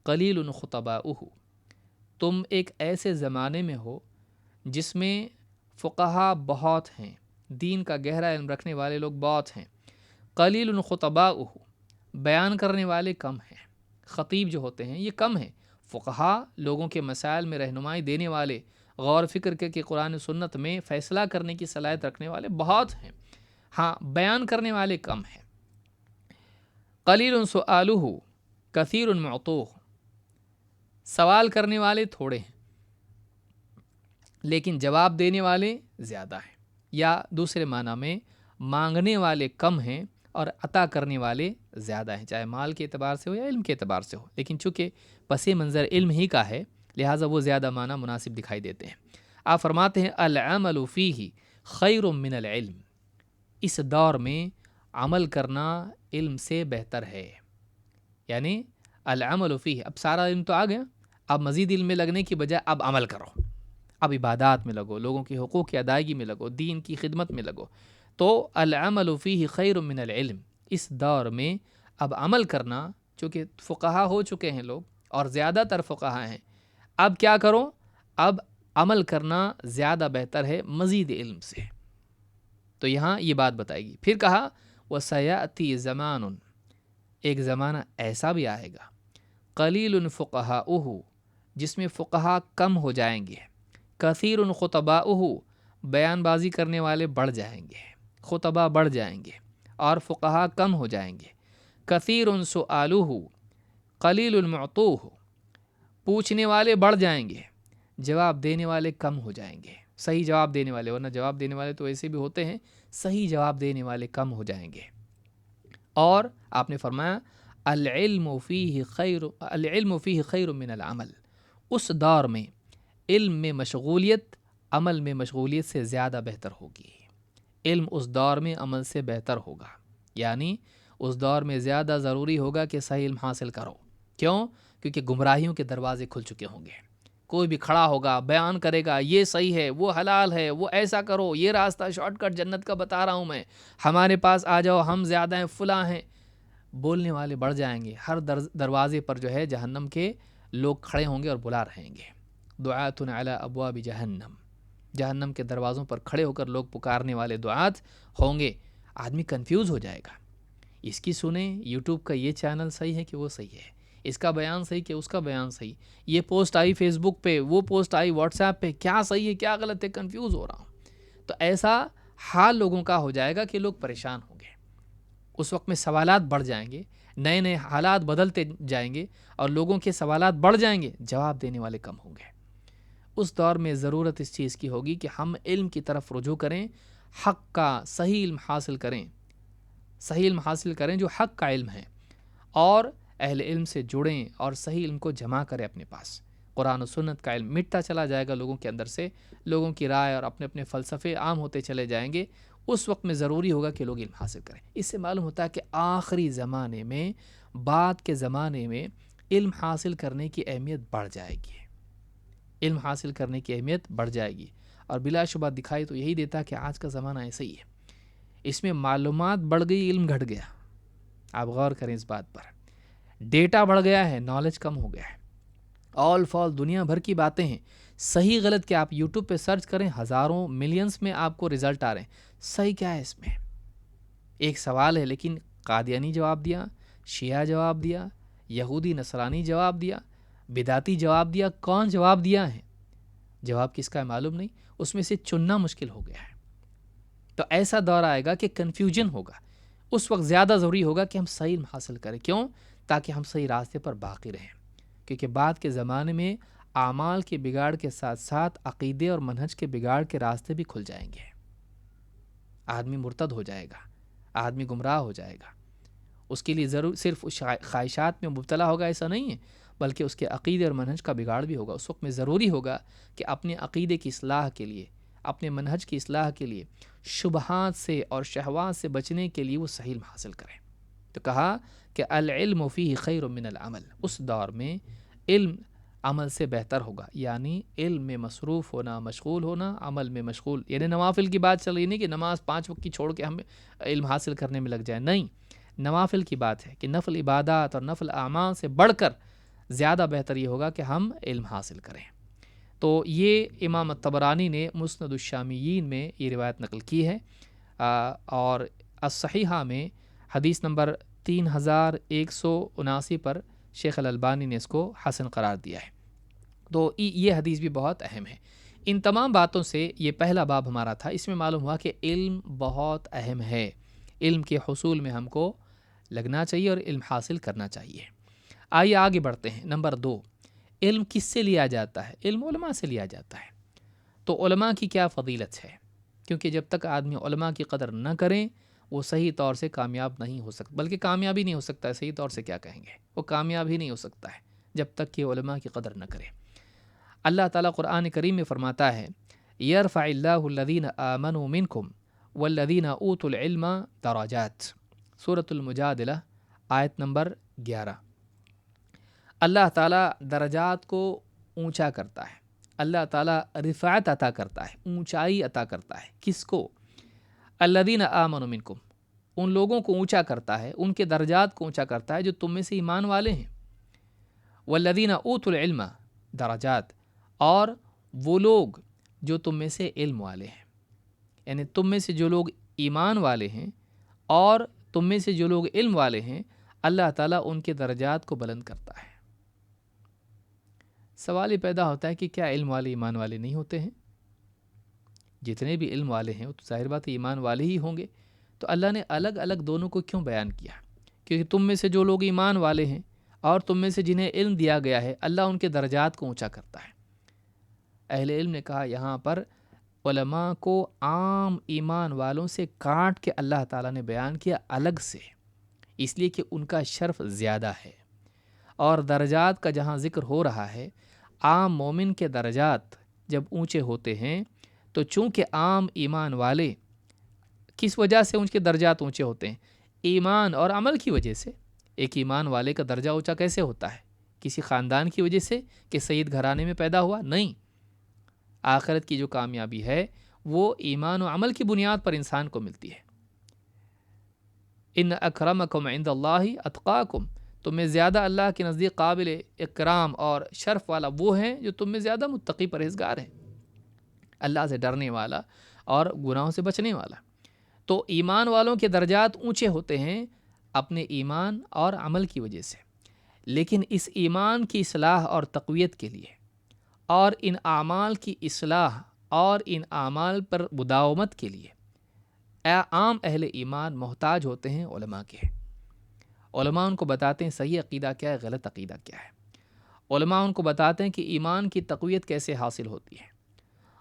قلیل خطباؤہ، تم ایک ایسے زمانے میں ہو جس میں فقہا بہت ہیں، دین کا گہرا علم رکھنے والے لوگ بہت ہیں، قلیل خطباؤہ، بیان کرنے والے کم ہیں، خطیب جو ہوتے ہیں یہ کم ہیں۔ فقہا لوگوں کے مسائل میں رہنمائی دینے والے، غور فکر کر کے قرآن و سنت میں فیصلہ کرنے کی صلاحیت رکھنے والے بہت ہیں، ہاں بیان کرنے والے کم ہیں۔ قلیل سؤالہ کثیر معطوہ، سوال کرنے والے تھوڑے ہیں لیکن جواب دینے والے زیادہ ہیں، یا دوسرے معنی میں مانگنے والے کم ہیں اور عطا کرنے والے زیادہ ہیں، چاہے مال کے اعتبار سے ہو یا علم کے اعتبار سے ہو، لیکن چونکہ پس منظر علم ہی کا ہے لہٰذا وہ زیادہ معنی مناسب دکھائی دیتے ہیں۔ آپ فرماتے ہیں العمل فیہ خیر من العلم، اس دور میں عمل کرنا علم سے بہتر ہے، یعنی العمل فیہ، اب سارا علم تو آ گیا، اب مزید علم میں لگنے کی بجائے اب عمل کرو، اب عبادات میں لگو، لوگوں کے حقوق کی ادائیگی میں لگو، دین کی خدمت میں لگو۔ تو العمل فیہ خیر من العلم، اس دور میں اب عمل کرنا، چونکہ فقہا ہو چکے ہیں لوگ اور زیادہ تر فقہا ہیں، اب کیا کرو؟ اب عمل کرنا زیادہ بہتر ہے مزید علم سے۔ تو یہاں یہ بات بتائے گی۔ پھر کہا وَسَيَأْتِي زَمَانٌ، ایک زمانہ ایسا بھی آئے گا، قلیل فقہاؤہ، جس میں فقہا کم ہو جائیں گے، کثیر خطباؤہ، بیان بازی کرنے والے بڑھ جائیں گے، خطبہ بڑھ جائیں گے اور فقہا کم ہو جائیں گے، کثیر سؤالہ قلیل معطوہ، پوچھنے والے بڑھ جائیں گے، جواب دینے والے کم ہو جائیں گے، صحیح جواب دینے والے، ورنہ جواب دینے والے تو ایسے بھی ہوتے ہیں، صحیح جواب دینے والے کم ہو جائیں گے۔ اور آپ نے فرمایا العلم فیہ خیر من العمل، اس دور میں علم میں مشغولیت عمل میں مشغولیت سے زیادہ بہتر ہوگی، علم اس دور میں عمل سے بہتر ہوگا، یعنی اس دور میں زیادہ ضروری ہوگا کہ صحیح علم حاصل کرو۔ کیوں؟ کیونکہ گمراہیوں کے دروازے کھل چکے ہوں گے، کوئی بھی کھڑا ہوگا، بیان کرے گا یہ صحیح ہے، وہ حلال ہے، وہ ایسا کرو، یہ راستہ شارٹ کٹ جنت کا بتا رہا ہوں میں، ہمارے پاس آ جاؤ، ہم زیادہ ہیں، فلاں ہیں، بولنے والے بڑھ جائیں گے، ہر دروازے پر جو ہے جہنم کے لوگ کھڑے ہوں گے اور بلا رہیں گے، دعات علی ابواب جہنم، جہنم کے دروازوں پر کھڑے ہو کر لوگ پکارنے والے دعات ہوں گے۔ آدمی کنفیوز ہو جائے گا، اس کی سنیں یوٹیوب کا یہ چینل صحیح ہے کہ وہ صحیح ہے، اس کا بیان صحیح کہ اس کا بیان صحیح، یہ پوسٹ آئی فیس بک پہ، وہ پوسٹ آئی واٹس ایپ پہ، کیا صحیح ہے کیا غلط ہے، کنفیوز ہو رہا ہوں۔ تو ایسا حال لوگوں کا ہو جائے گا کہ لوگ پریشان ہوں گے، اس وقت میں سوالات بڑھ جائیں گے، نئے نئے حالات بدلتے جائیں گے اور لوگوں کے سوالات بڑھ جائیں گے، جواب دینے والے کم ہوں گے۔ اس دور میں ضرورت اس چیز کی ہوگی کہ ہم علم کی طرف رجوع کریں، حق کا صحیح علم حاصل کریں، صحیح علم حاصل کریں جو حق کا علم ہے، اور اہل علم سے جڑیں اور صحیح علم کو جمع کریں اپنے پاس۔ قرآن و سنت کا علم مٹتا چلا جائے گا لوگوں کے اندر سے، لوگوں کی رائے اور اپنے اپنے فلسفے عام ہوتے چلے جائیں گے، اس وقت میں ضروری ہوگا کہ لوگ علم حاصل کریں۔ اس سے معلوم ہوتا ہے کہ آخری زمانے میں، بعد کے زمانے میں علم حاصل کرنے کی اہمیت بڑھ جائے گی، علم حاصل کرنے کی اہمیت بڑھ جائے گی، اور بلا شبہ دکھائی تو یہی دیتا کہ آج کا زمانہ ایسا ہی ہے، اس میں معلومات بڑھ گئی، علم گھٹ گیا۔ آپ غور کریں اس بات پر، ڈیٹا بڑھ گیا ہے، نالج کم ہو گیا ہے، آل فال دنیا بھر کی باتیں ہیں، صحیح غلط کیا آپ یوٹیوب پہ سرچ کریں، ہزاروں ملینز میں آپ کو رزلٹ آ رہے ہیں، صحیح کیا ہے اس میں؟ ایک سوال ہے، لیکن قادیانی جواب دیا، شیعہ جواب دیا، یہودی نصرانی جواب دیا، بدعتی جواب دیا، کون جواب دیا ہے؟ جواب کس کا ہے معلوم نہیں، اس میں سے چننا مشکل ہو گیا ہے۔ تو ایسا دور آئے گا کہ کنفیوژن ہوگا، اس وقت زیادہ ضروری ہوگا کہ ہم صحیح علم حاصل کریں۔ کیوں؟ تاکہ ہم صحیح راستے پر باقی رہیں، کیونکہ بعد کے زمانے میں اعمال کے بگاڑ کے ساتھ ساتھ عقیدے اور منہج کے بگاڑ کے راستے بھی کھل جائیں گے۔ آدمی مرتد ہو جائے گا، آدمی گمراہ ہو جائے گا، اس کے لیے ضرور صرف خواہشات میں مبتلا ہوگا ایسا نہیں ہے، بلکہ اس کے عقیدے اور منہج کا بگاڑ بھی ہوگا۔ اس وقت میں ضروری ہوگا کہ اپنے عقیدے کی اصلاح کے لیے، اپنے منہج کی اصلاح کے لیے، شبہات سے اور شہوات سے بچنے کے لیے وہ صحیح علم حاصل کریں۔ تو کہا کہ العلم فیہ خیر من العمل، اس دور میں علم عمل سے بہتر ہوگا، یعنی علم میں مصروف ہونا، مشغول ہونا، عمل میں مشغول، یعنی نوافل کی بات چل رہی نہیں کہ نماز 5 وقت کی چھوڑ کے ہم علم حاصل کرنے میں لگ جائیں، نہیں، نوافل کی بات ہے کہ نفل عبادات اور نفل اعمال سے بڑھ کر زیادہ بہتر یہ ہوگا کہ ہم علم حاصل کریں۔ تو یہ امام الطبرانی نے مسند الشامیین میں یہ روایت نقل کی ہے، اور الصحیحہ میں حدیث نمبر 3179 پر شیخ الالبانی نے اس کو حسن قرار دیا ہے۔ تو یہ حدیث بھی بہت اہم ہے۔ ان تمام باتوں سے یہ پہلا باب ہمارا تھا، اس میں معلوم ہوا کہ علم بہت اہم ہے، علم کے حصول میں ہم کو لگنا چاہیے اور علم حاصل کرنا چاہیے۔ آئیے آگے بڑھتے ہیں۔ نمبر 2، علم کس سے لیا جاتا ہے؟ علم علماء سے لیا جاتا ہے۔ تو علماء کی کیا فضیلت ہے؟ کیونکہ جب تک آدمی علماء کی قدر نہ کریں وہ صحیح طور سے کامیاب نہیں ہو سکتا، بلکہ کامیابی نہیں ہو سکتا ہے، صحیح طور سے کیا کہیں گے، وہ کامیاب ہی نہیں ہو سکتا ہے جب تک کہ علماء کی قدر نہ کرے۔ اللہ تعالیٰ قرآن کریم میں فرماتا ہے یرفع اللہ الذین آمنوا منکم والذین اوتوا العلم درجات، سورۃ المجادلہ آیت نمبر 11۔ اللہ تعالیٰ درجات کو اونچا کرتا ہے، اللہ تعالیٰ رفعت عطا کرتا ہے، اونچائی عطا کرتا ہے، کس کو؟ الذین آمنوا منکم، ان لوگوں کو اونچا کرتا ہے، ان کے درجات کو اونچا کرتا ہے جو تم میں سے ایمان والے ہیں۔ والذین اوتوا العلم درجات، اور وہ لوگ جو تم میں سے علم والے ہیں، یعنی تم میں سے جو لوگ ایمان والے ہیں اور تم میں سے جو لوگ علم والے ہیں، اللہ تعالیٰ ان کے درجات کو بلند کرتا ہے۔ سوال یہ پیدا ہوتا ہے کہ کیا علم والے ایمان والے نہیں ہوتے ہیں؟ جتنے بھی علم والے ہیں وہ تو ظاہر بات ہے ایمان والے ہی ہوں گے، تو اللہ نے الگ الگ دونوں کو کیوں بیان کیا؟ کیونکہ تم میں سے جو لوگ ایمان والے ہیں اور تم میں سے جنہیں علم دیا گیا ہے، اللہ ان کے درجات کو اونچا کرتا ہے۔ اہل علم نے کہا یہاں پر علماء کو عام ایمان والوں سے کاٹ کے اللہ تعالیٰ نے بیان کیا الگ سے، اس لیے کہ ان کا شرف زیادہ ہے۔ اور درجات کا جہاں ذکر ہو رہا ہے، عام مومن کے درجات جب اونچے ہوتے ہیں تو چونکہ عام ایمان والے کس وجہ سے ان کے درجات اونچے ہوتے ہیں؟ ایمان اور عمل کی وجہ سے۔ ایک ایمان والے کا درجہ اونچا کیسے ہوتا ہے؟ کسی خاندان کی وجہ سے کہ سید گھرانے میں پیدا ہوا؟ نہیں، آخرت کی جو کامیابی ہے وہ ایمان و عمل کی بنیاد پر انسان کو ملتی ہے۔ ان اکرمکم عند اللہ اتقاکم، تم میں زیادہ اللہ کے نزدیک قابل اکرام اور شرف والا وہ ہیں جو تم میں زیادہ متقی پرہیزگار ہیں، اللہ سے ڈرنے والا اور گناہوں سے بچنے والا۔ تو ایمان والوں کے درجات اونچے ہوتے ہیں اپنے ایمان اور عمل کی وجہ سے، لیکن اس ایمان کی اصلاح اور تقویت کے لیے اور ان اعمال کی اصلاح اور ان اعمال پر مداومت کے لیے عام اہل ایمان محتاج ہوتے ہیں علماء کے۔ علماء ان کو بتاتے ہیں صحیح عقیدہ کیا ہے، غلط عقیدہ کیا ہے۔ علماء ان کو بتاتے ہیں کہ ایمان کی تقویت کیسے حاصل ہوتی ہے۔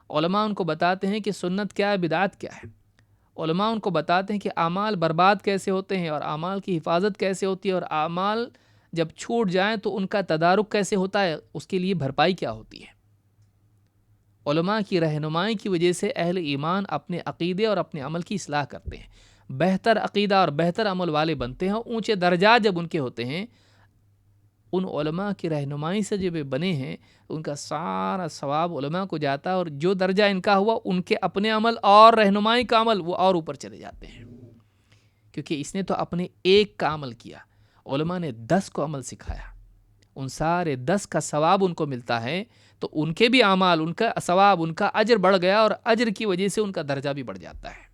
علماء ان کو بتاتے ہیں کہ سنت کیا ہے، بدعت کیا ہے۔ علماء ان کو بتاتے ہیں کہ اعمال برباد کیسے ہوتے ہیں اور اعمال کی حفاظت کیسے ہوتی ہے، اور اعمال جب چھوٹ جائیں تو ان کا تدارک کیسے ہوتا ہے، اس کے لیے بھرپائی کیا ہوتی ہے۔ علماء کی رہنمائی کی وجہ سے اہل ایمان اپنے عقیدے اور اپنے عمل کی اصلاح کرتے ہیں، بہتر عقیدہ اور بہتر عمل والے بنتے ہیں، اونچے درجات جب ان کے ہوتے ہیں۔ ان علماء کی رہنمائی سے جب بنے ہیں ان کا سارا ثواب علماء کو جاتا ہے، اور جو درجہ ان کا ہوا ان کے اپنے عمل اور رہنمائی کا عمل وہ اور اوپر چلے جاتے ہیں، کیونکہ اس نے تو اپنے ایک کا عمل کیا، علماء نے 10 کو عمل سکھایا، ان سارے 10 کا ثواب ان کو ملتا ہے، تو ان کے بھی اعمال، ان کا ثواب، ان کا اجر بڑھ گیا، اور اجر کی وجہ سے ان کا درجہ بھی بڑھ جاتا ہے،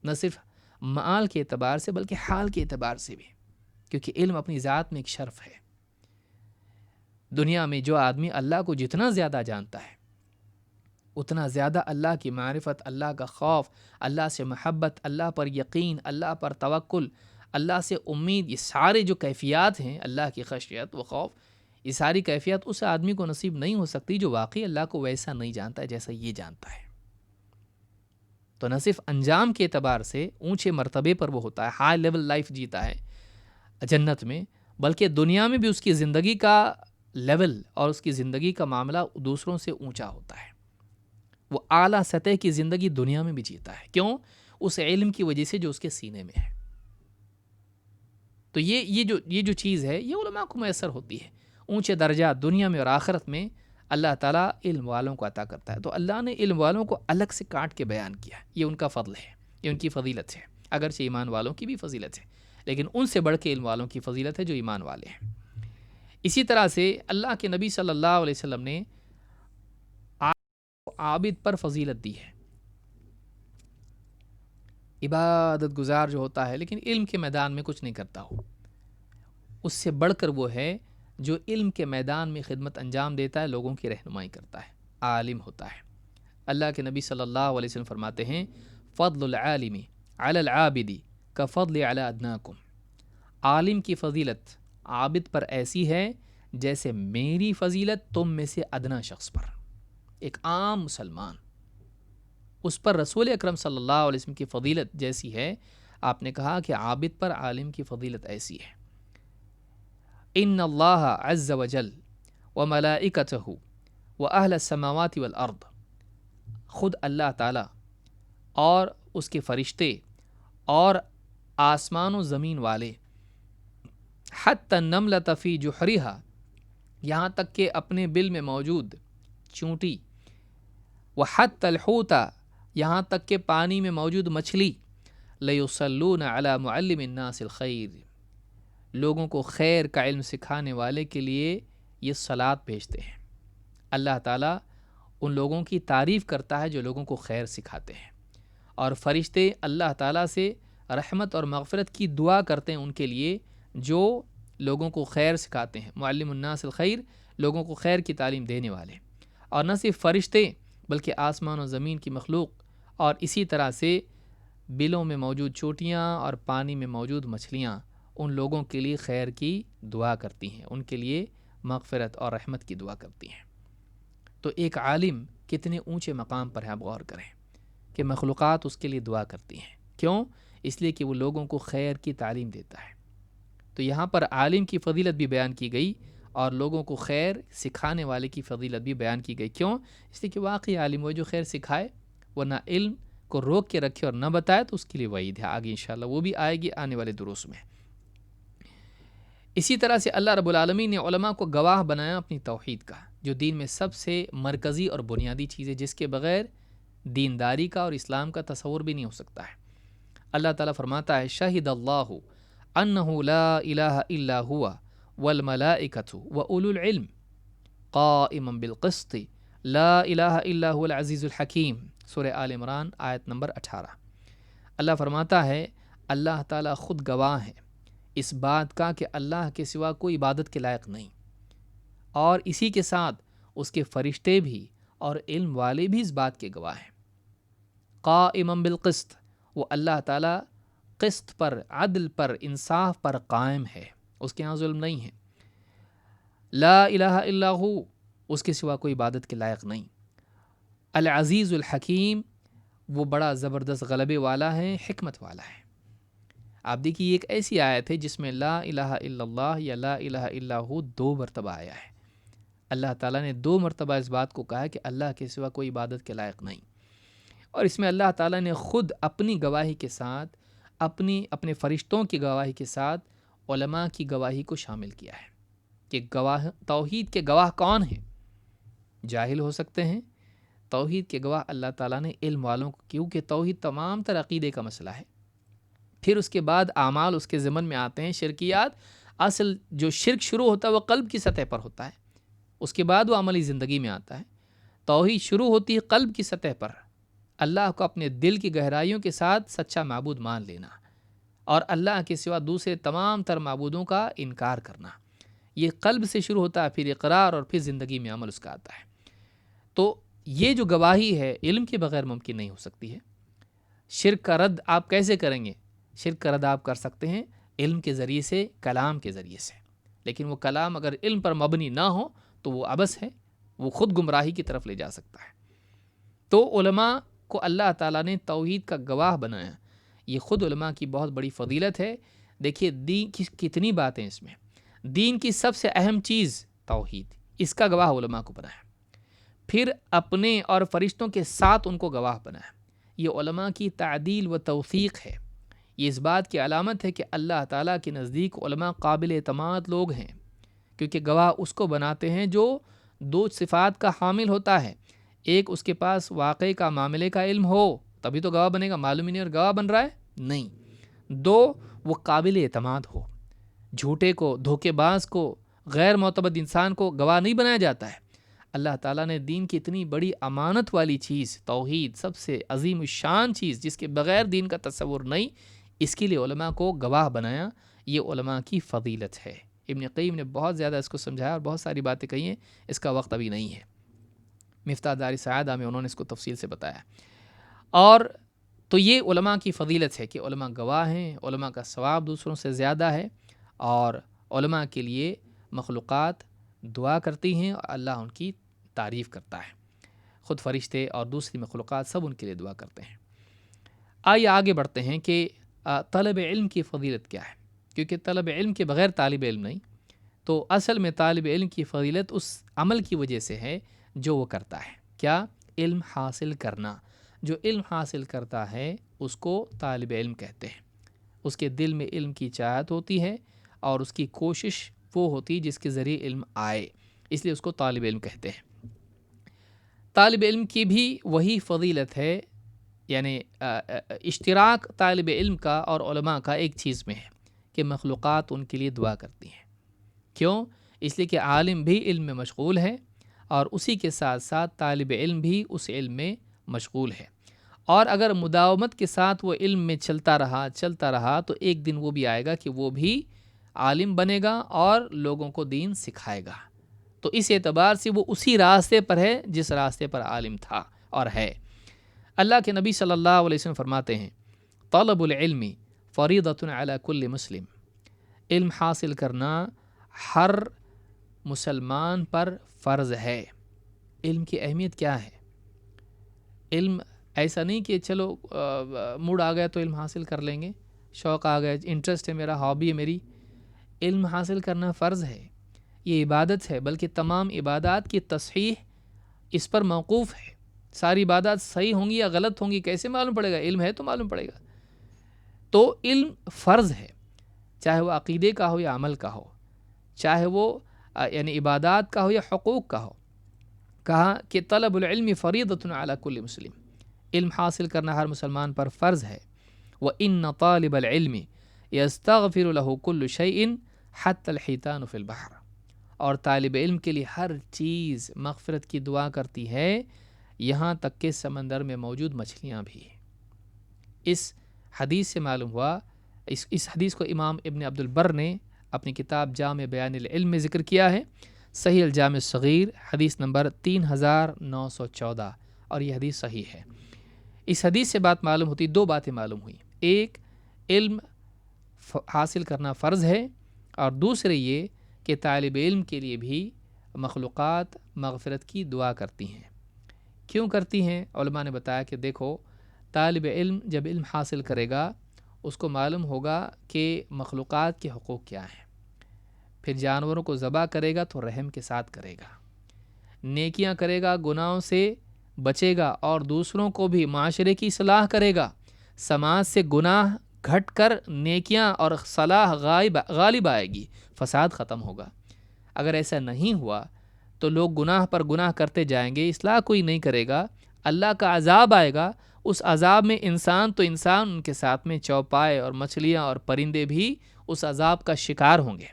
نہ صرف مال کے اعتبار سے بلکہ حال کے اعتبار سے بھی، کیونکہ علم اپنی ذات میں ایک شرف ہے۔ دنیا میں جو آدمی اللہ کو جتنا زیادہ جانتا ہے، اتنا زیادہ اللہ کی معرفت، اللہ کا خوف، اللہ سے محبت، اللہ پر یقین، اللہ پر توکل، اللہ سے امید، یہ سارے جو کیفیات ہیں، اللہ کی خشیت و خوف، یہ ساری کیفیت اس آدمی کو نصیب نہیں ہو سکتی جو واقعی اللہ کو ویسا نہیں جانتا ہے جیسا یہ جانتا ہے۔ تو نہ صرف انجام کے اعتبار سے اونچے مرتبے پر وہ ہوتا ہے، ہائی لیول لائف جیتا ہے جنت میں، بلکہ دنیا میں بھی اس کی زندگی کا لیول اور اس کی زندگی کا معاملہ دوسروں سے اونچا ہوتا ہے۔ وہ اعلیٰ سطح کی زندگی دنیا میں بھی جیتا ہے، کیوں؟ اس علم کی وجہ سے جو اس کے سینے میں ہے۔ تو یہ جو چیز ہے، یہ علماء کو میسر ہوتی ہے۔ اونچے درجات دنیا میں اور آخرت میں اللہ تعالیٰ علم والوں کو عطا کرتا ہے۔ تو اللہ نے علم والوں کو الگ سے کاٹ کے بیان کیا، یہ ان کا فضل ہے، یہ ان کی فضیلت ہے، اگرچہ ایمان والوں کی بھی فضیلت ہے، لیکن ان سے بڑھ کے علم والوں کی فضیلت ہے جو ایمان والے ہیں۔ اسی طرح سے اللہ کے نبی صلی اللہ علیہ وسلم نے عابد پر فضیلت دی ہے، عبادت گزار جو ہوتا ہے لیکن علم کے میدان میں کچھ نہیں کرتا ہو، اس سے بڑھ کر وہ ہے جو علم کے میدان میں خدمت انجام دیتا ہے، لوگوں کی رہنمائی کرتا ہے، عالم ہوتا ہے۔ اللہ کے نبی صلی اللہ علیہ وسلم فرماتے ہیں، فضل العالم علی العابد کفضل علی ادناکم، عالم کی فضیلت عابد پر ایسی ہے جیسے میری فضیلت تم میں سے ادنا شخص پر، ایک عام مسلمان، اس پر رسول اکرم صلی اللہ علیہ وسلم کی فضیلت جیسی ہے، آپ نے کہا کہ عابد پر عالم کی فضیلت ایسی ہے۔ ان اللہ عز وجل وملائکتہ واہل السماوات والارض، خود اللہ تعالی اور اس کے فرشتے اور آسمان و زمین والے، حتی النملۃ فی جحرہا، یہاں تک کہ اپنے بل میں موجود چونٹی، وحتی الحوت، یہاں تک کہ پانی میں موجود مچھلی، لیصلون علی معلم الناس الخیر، لوگوں کو خیر کا علم سکھانے والے کے لیے یہ صلات بھیجتے ہیں۔ اللہ تعالیٰ ان لوگوں کی تعریف کرتا ہے جو لوگوں کو خیر سکھاتے ہیں، اور فرشتے اللہ تعالیٰ سے رحمت اور مغفرت کی دعا کرتے ہیں ان کے لیے جو لوگوں کو خیر سکھاتے ہیں، معلم الناس الخیر، لوگوں کو خیر کی تعلیم دینے والے۔ اور نہ صرف فرشتے بلکہ آسمان و زمین کی مخلوق، اور اسی طرح سے بلوں میں موجود چوٹیاں اور پانی میں موجود مچھلیاں ان لوگوں کے لیے خیر کی دعا کرتی ہیں، ان کے لیے مغفرت اور رحمت کی دعا کرتی ہیں۔ تو ایک عالم کتنے اونچے مقام پر ہے، آپ غور کریں کہ مخلوقات اس کے لیے دعا کرتی ہیں، کیوں؟ اس لیے کہ وہ لوگوں کو خیر کی تعلیم دیتا ہے۔ تو یہاں پر عالم کی فضیلت بھی بیان کی گئی اور لوگوں کو خیر سکھانے والے کی فضیلت بھی بیان کی گئی، کیوں؟ اس لیے کہ واقعی عالم وہ جو خیر سکھائے، وہ نہ علم کو روک کے رکھے اور نہ بتائے، تو اس کے لیے وعید ہے، آگے انشاءاللہ وہ بھی آئے گی آنے والے دروس میں۔ اسی طرح سے اللہ رب العالمین نے علماء کو گواہ بنایا اپنی توحید کا، جو دین میں سب سے مرکزی اور بنیادی چیز ہے، جس کے بغیر دینداری کا اور اسلام کا تصور بھی نہیں ہو سکتا ہے۔ اللہ تعالیٰ فرماتا ہے، شہد اللہ انہ لا الہ الا ہوا والملائکۃ واولو العلم قائما بالقسط لا الہ الا هو العزیز الحکیم، سورہ آل عمران آیت نمبر 18۔ اللہ فرماتا ہے، اللہ تعالیٰ خود گواہ ہے اس بات کا کہ اللہ کے سوا کوئی عبادت کے لائق نہیں، اور اسی کے ساتھ اس کے فرشتے بھی اور علم والے بھی اس بات کے گواہ ہیں۔ قائما بالقسط، وہ اللہ تعالیٰ قسط پر، عدل پر، انصاف پر قائم ہے، اس کے ہاں ظلم نہیں ہے۔ لا الہ الا ہو، اس کے سوا کوئی عبادت کے لائق نہیں۔ العزیز الحکیم، وہ بڑا زبردست غلبے والا ہے، حکمت والا ہے۔ آپ دیکھیے، یہ ایک ایسی آیت ہے جس میں لا الہ الا اللہ یا لا الہ الا ہو 2 مرتبہ آیا ہے۔ اللہ تعالیٰ نے 2 مرتبہ اس بات کو کہا ہے کہ اللہ کے سوا کوئی عبادت کے لائق نہیں، اور اس میں اللہ تعالیٰ نے خود اپنی گواہی کے ساتھ، اپنے فرشتوں کی گواہی کے ساتھ علماء کی گواہی کو شامل کیا ہے کہ توحید کے گواہ کون ہیں؟ جاہل ہو سکتے ہیں، توحید کے گواہ اللہ تعالیٰ نے علم والوں کو، کیونکہ توحید تمام تر عقیدے کا مسئلہ ہے۔ پھر اس کے بعد اعمال اس کے ضمن میں آتے ہیں، شرکیات، اصل جو شرک شروع ہوتا ہے وہ قلب کی سطح پر ہوتا ہے، اس کے بعد وہ عملی زندگی میں آتا ہے۔ توحید شروع ہوتی ہے قلب کی سطح پر، اللہ کو اپنے دل کی گہرائیوں کے ساتھ سچا معبود مان لینا اور اللہ کے سوا دوسرے تمام تر معبودوں کا انکار کرنا۔ یہ قلب سے شروع ہوتا ہے، پھر اقرار اور پھر زندگی میں عمل اس کا آتا ہے۔ تو یہ جو گواہی ہے علم کے بغیر ممکن نہیں ہو سکتی ہے۔ شرک کا رد آپ کیسے کریں گے؟ شرک کا رد آپ کر سکتے ہیں علم کے ذریعے سے، کلام کے ذریعے سے، لیکن وہ کلام اگر علم پر مبنی نہ ہو تو وہ عبث ہے، وہ خود گمراہی کی طرف لے جا سکتا ہے۔ تو علماء کو اللہ تعالیٰ نے توحید کا گواہ بنایا، یہ خود علماء کی بہت بڑی فضیلت ہے۔ دیکھیے دین کی کتنی باتیں اس میں، دین کی سب سے اہم چیز توحید، اس کا گواہ علماء کو بنایا، پھر اپنے اور فرشتوں کے ساتھ ان کو گواہ بنایا۔ یہ علماء کی تعدیل و توثیق ہے، یہ اس بات کی علامت ہے کہ اللہ تعالیٰ کے نزدیک علماء قابل اعتماد لوگ ہیں، کیونکہ گواہ اس کو بناتے ہیں جو دو صفات کا حامل ہوتا ہے۔ ایک، اس کے پاس واقعے کا، معاملے کا علم ہو، تبھی تو گواہ بنے گا، معلوم ہی نہیں اور گواہ بن رہا ہے نہیں۔ دو، وہ قابل اعتماد ہو، جھوٹے کو، دھوکے باز کو، غیر معتمد انسان کو گواہ نہیں بنایا جاتا ہے۔ اللہ تعالیٰ نے دین کی اتنی بڑی امانت والی چیز توحید، سب سے عظیم الشان چیز جس کے بغیر دین کا تصور نہیں، اس کے لیے علماء کو گواہ بنایا۔ یہ علماء کی فضیلت ہے۔ ابن قیم نے بہت زیادہ اس کو سمجھایا اور بہت ساری باتیں کہی ہیں، اس کا وقت ابھی نہیں ہے۔ مفتاح دار سعادہ میں انہوں نے اس کو تفصیل سے بتایا۔ اور تو یہ علماء کی فضیلت ہے کہ علماء گواہ ہیں، علماء کا ثواب دوسروں سے زیادہ ہے، اور علماء کے لیے مخلوقات دعا کرتی ہیں اور اللہ ان کی تعریف کرتا ہے، خود فرشتے اور دوسری مخلوقات سب ان کے لیے دعا کرتے ہیں۔ آئیے آگے بڑھتے ہیں کہ طلب علم کی فضیلت کیا ہے، کیونکہ طلب علم کے بغیر طالب علم نہیں۔ تو اصل میں طالب علم کی فضیلت اس عمل کی وجہ سے ہے جو وہ کرتا ہے۔ کیا؟ علم حاصل کرنا۔ جو علم حاصل کرتا ہے اس کو طالب علم کہتے ہیں۔ اس کے دل میں علم کی چاہت ہوتی ہے اور اس کی کوشش وہ ہوتی ہے جس کے ذریعے علم آئے، اس لیے اس کو طالب علم کہتے ہیں۔ طالب علم کی بھی وہی فضیلت ہے، یعنی اشتراک طالب علم کا اور علماء کا ایک چیز میں ہے کہ مخلوقات ان کے لیے دعا کرتی ہیں۔ کیوں؟ اس لیے کہ عالم بھی علم میں مشغول ہے اور اسی کے ساتھ ساتھ طالب علم بھی اس علم میں مشغول ہے، اور اگر مداومت کے ساتھ وہ علم میں چلتا رہا تو ایک دن وہ بھی آئے گا کہ وہ بھی عالم بنے گا اور لوگوں کو دین سکھائے گا۔ تو اس اعتبار سے وہ اسی راستے پر ہے جس راستے پر عالم تھا اور ہے۔ اللہ کے نبی صلی اللہ علیہ وسلم فرماتے ہیں، طلب العلم فریضۃ علی کل مسلم، علم حاصل کرنا ہر مسلمان پر فرض ہے۔ علم کی اہمیت کیا ہے؟ علم ایسا نہیں کہ چلو موڈ آ گیا تو علم حاصل کر لیں گے، شوق آ گیا، انٹرسٹ ہے میرا، ہابی ہے میری۔ علم حاصل کرنا فرض ہے، یہ عبادت ہے، بلکہ تمام عبادات کی تصحیح اس پر موقوف ہے۔ ساری عبادات صحیح ہوں گی یا غلط ہوں گی کیسے معلوم پڑے گا؟ علم ہے تو معلوم پڑے گا۔ تو علم فرض ہے، چاہے وہ عقیدے کا ہو یا عمل کا ہو، چاہے وہ یعنی عبادات کا ہو یا حقوق کا ہو۔ کہا کہ طلب العلم فریضۃ علی کل مسلم، علم حاصل کرنا ہر مسلمان پر فرض ہے۔ وَإِنَّ طَالِبَ الْعِلْمِ يَسْتَغْفِرُ لَهُ كُلُّ شَيْءٍ حَتَّى الْحِيتَانُ فِي الْبَحْرِ، اور طالب علم کے لیے ہر چیز مغفرت کی دعا کرتی ہے، یہاں تک کہ سمندر میں موجود مچھلیاں بھی۔ اس حدیث سے معلوم ہوا، اس حدیث کو امام ابن عبد البر نے اپنی کتاب جامع بیان العلم میں ذکر کیا ہے، صحیح الجامع الصغیر حدیث نمبر 3914، اور یہ حدیث صحیح ہے۔ اس حدیث سے بات معلوم ہوتی، دو باتیں معلوم ہوئی، ایک علم حاصل کرنا فرض ہے، اور دوسرے یہ کہ طالب علم کے لیے بھی مخلوقات مغفرت کی دعا کرتی ہیں۔ کیوں کرتی ہیں؟ علماء نے بتایا کہ دیکھو، طالب علم جب علم حاصل کرے گا اس کو معلوم ہوگا کہ مخلوقات کے حقوق کیا ہیں، پھر جانوروں کو ذبح کرے گا تو رحم کے ساتھ کرے گا، نیکیاں کرے گا، گناہوں سے بچے گا، اور دوسروں کو بھی معاشرے کی اصلاح کرے گا، سماج سے گناہ گھٹ کر نیکیاں اور صلاح غالب آئے گی، فساد ختم ہوگا۔ اگر ایسا نہیں ہوا تو لوگ گناہ پر گناہ کرتے جائیں گے، اصلاح کوئی نہیں کرے گا، اللہ کا عذاب آئے گا، اس عذاب میں انسان تو انسان، ان کے ساتھ میں چوپائے اور مچھلیاں اور پرندے بھی اس عذاب کا شکار ہوں گے۔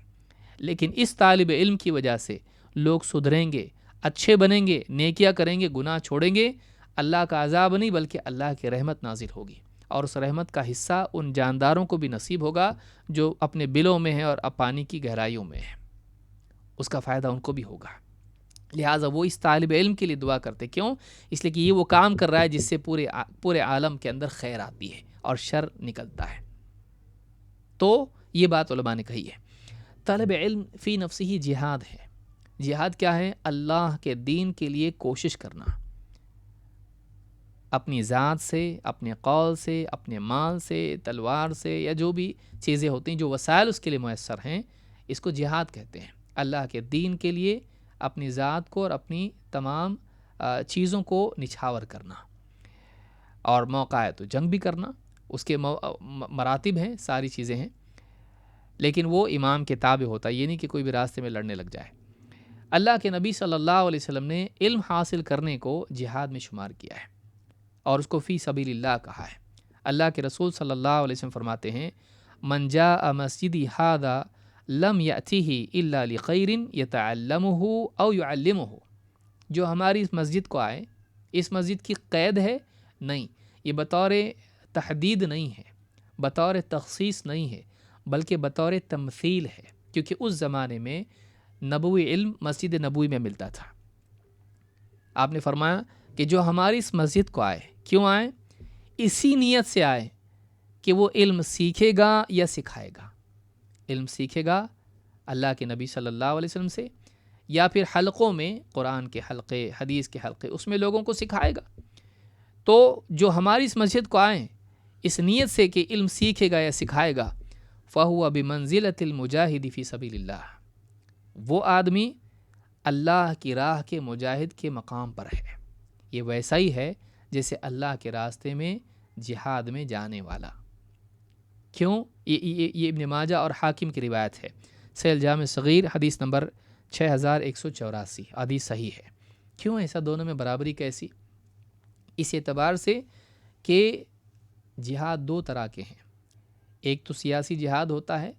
لیکن اس طالب علم کی وجہ سے لوگ سدھریں گے، اچھے بنیں گے، نیکیاں کریں گے، گناہ چھوڑیں گے، اللہ کا عذاب نہیں بلکہ اللہ کی رحمت نازل ہوگی، اور اس رحمت کا حصہ ان جانداروں کو بھی نصیب ہوگا جو اپنے بلوں میں ہیں اور پانی کی گہرائیوں میں ہیں، اس کا فائدہ ان کو بھی ہوگا۔ لہٰذا وہ اس طالب علم کے لیے دعا کرتے، کیوں؟ اس لیے کہ یہ وہ کام کر رہا ہے جس سے پورے عالم کے اندر خیر آتی ہے اور شر نکلتا ہے۔ تو یہ بات علماء نے کہی ہے۔ طالب علم فی نفسی ہی جہاد ہے۔ جہاد کیا ہے؟ اللہ کے دین کے لیے کوشش کرنا، اپنی ذات سے، اپنے قول سے، اپنے مال سے، تلوار سے، یا جو بھی چیزیں ہوتی ہیں جو وسائل اس کے لیے میسر ہیں، اس کو جہاد کہتے ہیں۔ اللہ کے دین کے لیے اپنی ذات کو اور اپنی تمام چیزوں کو نچھاور کرنا، اور موقع ہے تو جنگ بھی کرنا، اس کے مراتب ہیں، ساری چیزیں ہیں، لیکن وہ امام کے تابع ہوتا ہے، یہ نہیں کہ کوئی بھی راستے میں لڑنے لگ جائے۔ اللہ کے نبی صلی اللہ علیہ وسلم نے علم حاصل کرنے کو جہاد میں شمار کیا ہے اور اس کو فی سبیل اللہ کہا ہے۔ اللہ کے رسول صلی اللہ علیہ وسلم فرماتے ہیں، من جاء مسجدی ھذا لم یأتیہ الا لخیر یتعلمہ او یعلمہ، جو ہماری اس مسجد کو آئے، اس مسجد کی قید ہے نہیں، یہ بطور تحدید نہیں ہے، بطور تخصیص نہیں ہے، بلکہ بطور تمثیل ہے، کیونکہ اس زمانے میں نبوی علم مسجد نبوی میں ملتا تھا۔ آپ نے فرمایا کہ جو ہماری اس مسجد کو آئے، کیوں آئے؟ اسی نیت سے آئے کہ وہ علم سیکھے گا یا سکھائے گا۔ علم سیکھے گا اللہ کے نبی صلی اللہ علیہ وسلم سے، یا پھر حلقوں میں، قرآن کے حلقے، حدیث کے حلقے، اس میں لوگوں کو سکھائے گا۔ تو جو ہماری اس مسجد کو آئیں اس نیت سے کہ علم سیکھے گا یا سکھائے گا، فَهُوَ بِمَنزِلَةِ الْمُجَاهِدِ فِي سَبِيلِ اللَّهِ، وہ آدمی اللہ کی راہ کے مجاہد کے مقام پر ہے۔ یہ ویسا ہی ہے جیسے اللہ کے راستے میں جہاد میں جانے والا۔ کیوں؟ یہ ابن ماجہ اور حاکم کی روایت ہے، صحیح الجامع صغیر حدیث نمبر 6184، حدیث صحیح ہے۔ کیوں ایسا دونوں میں برابری کیسی؟ اس اعتبار سے کہ جہاد دو طرح کے ہیں، ایک تو سیاسی جہاد ہوتا ہے،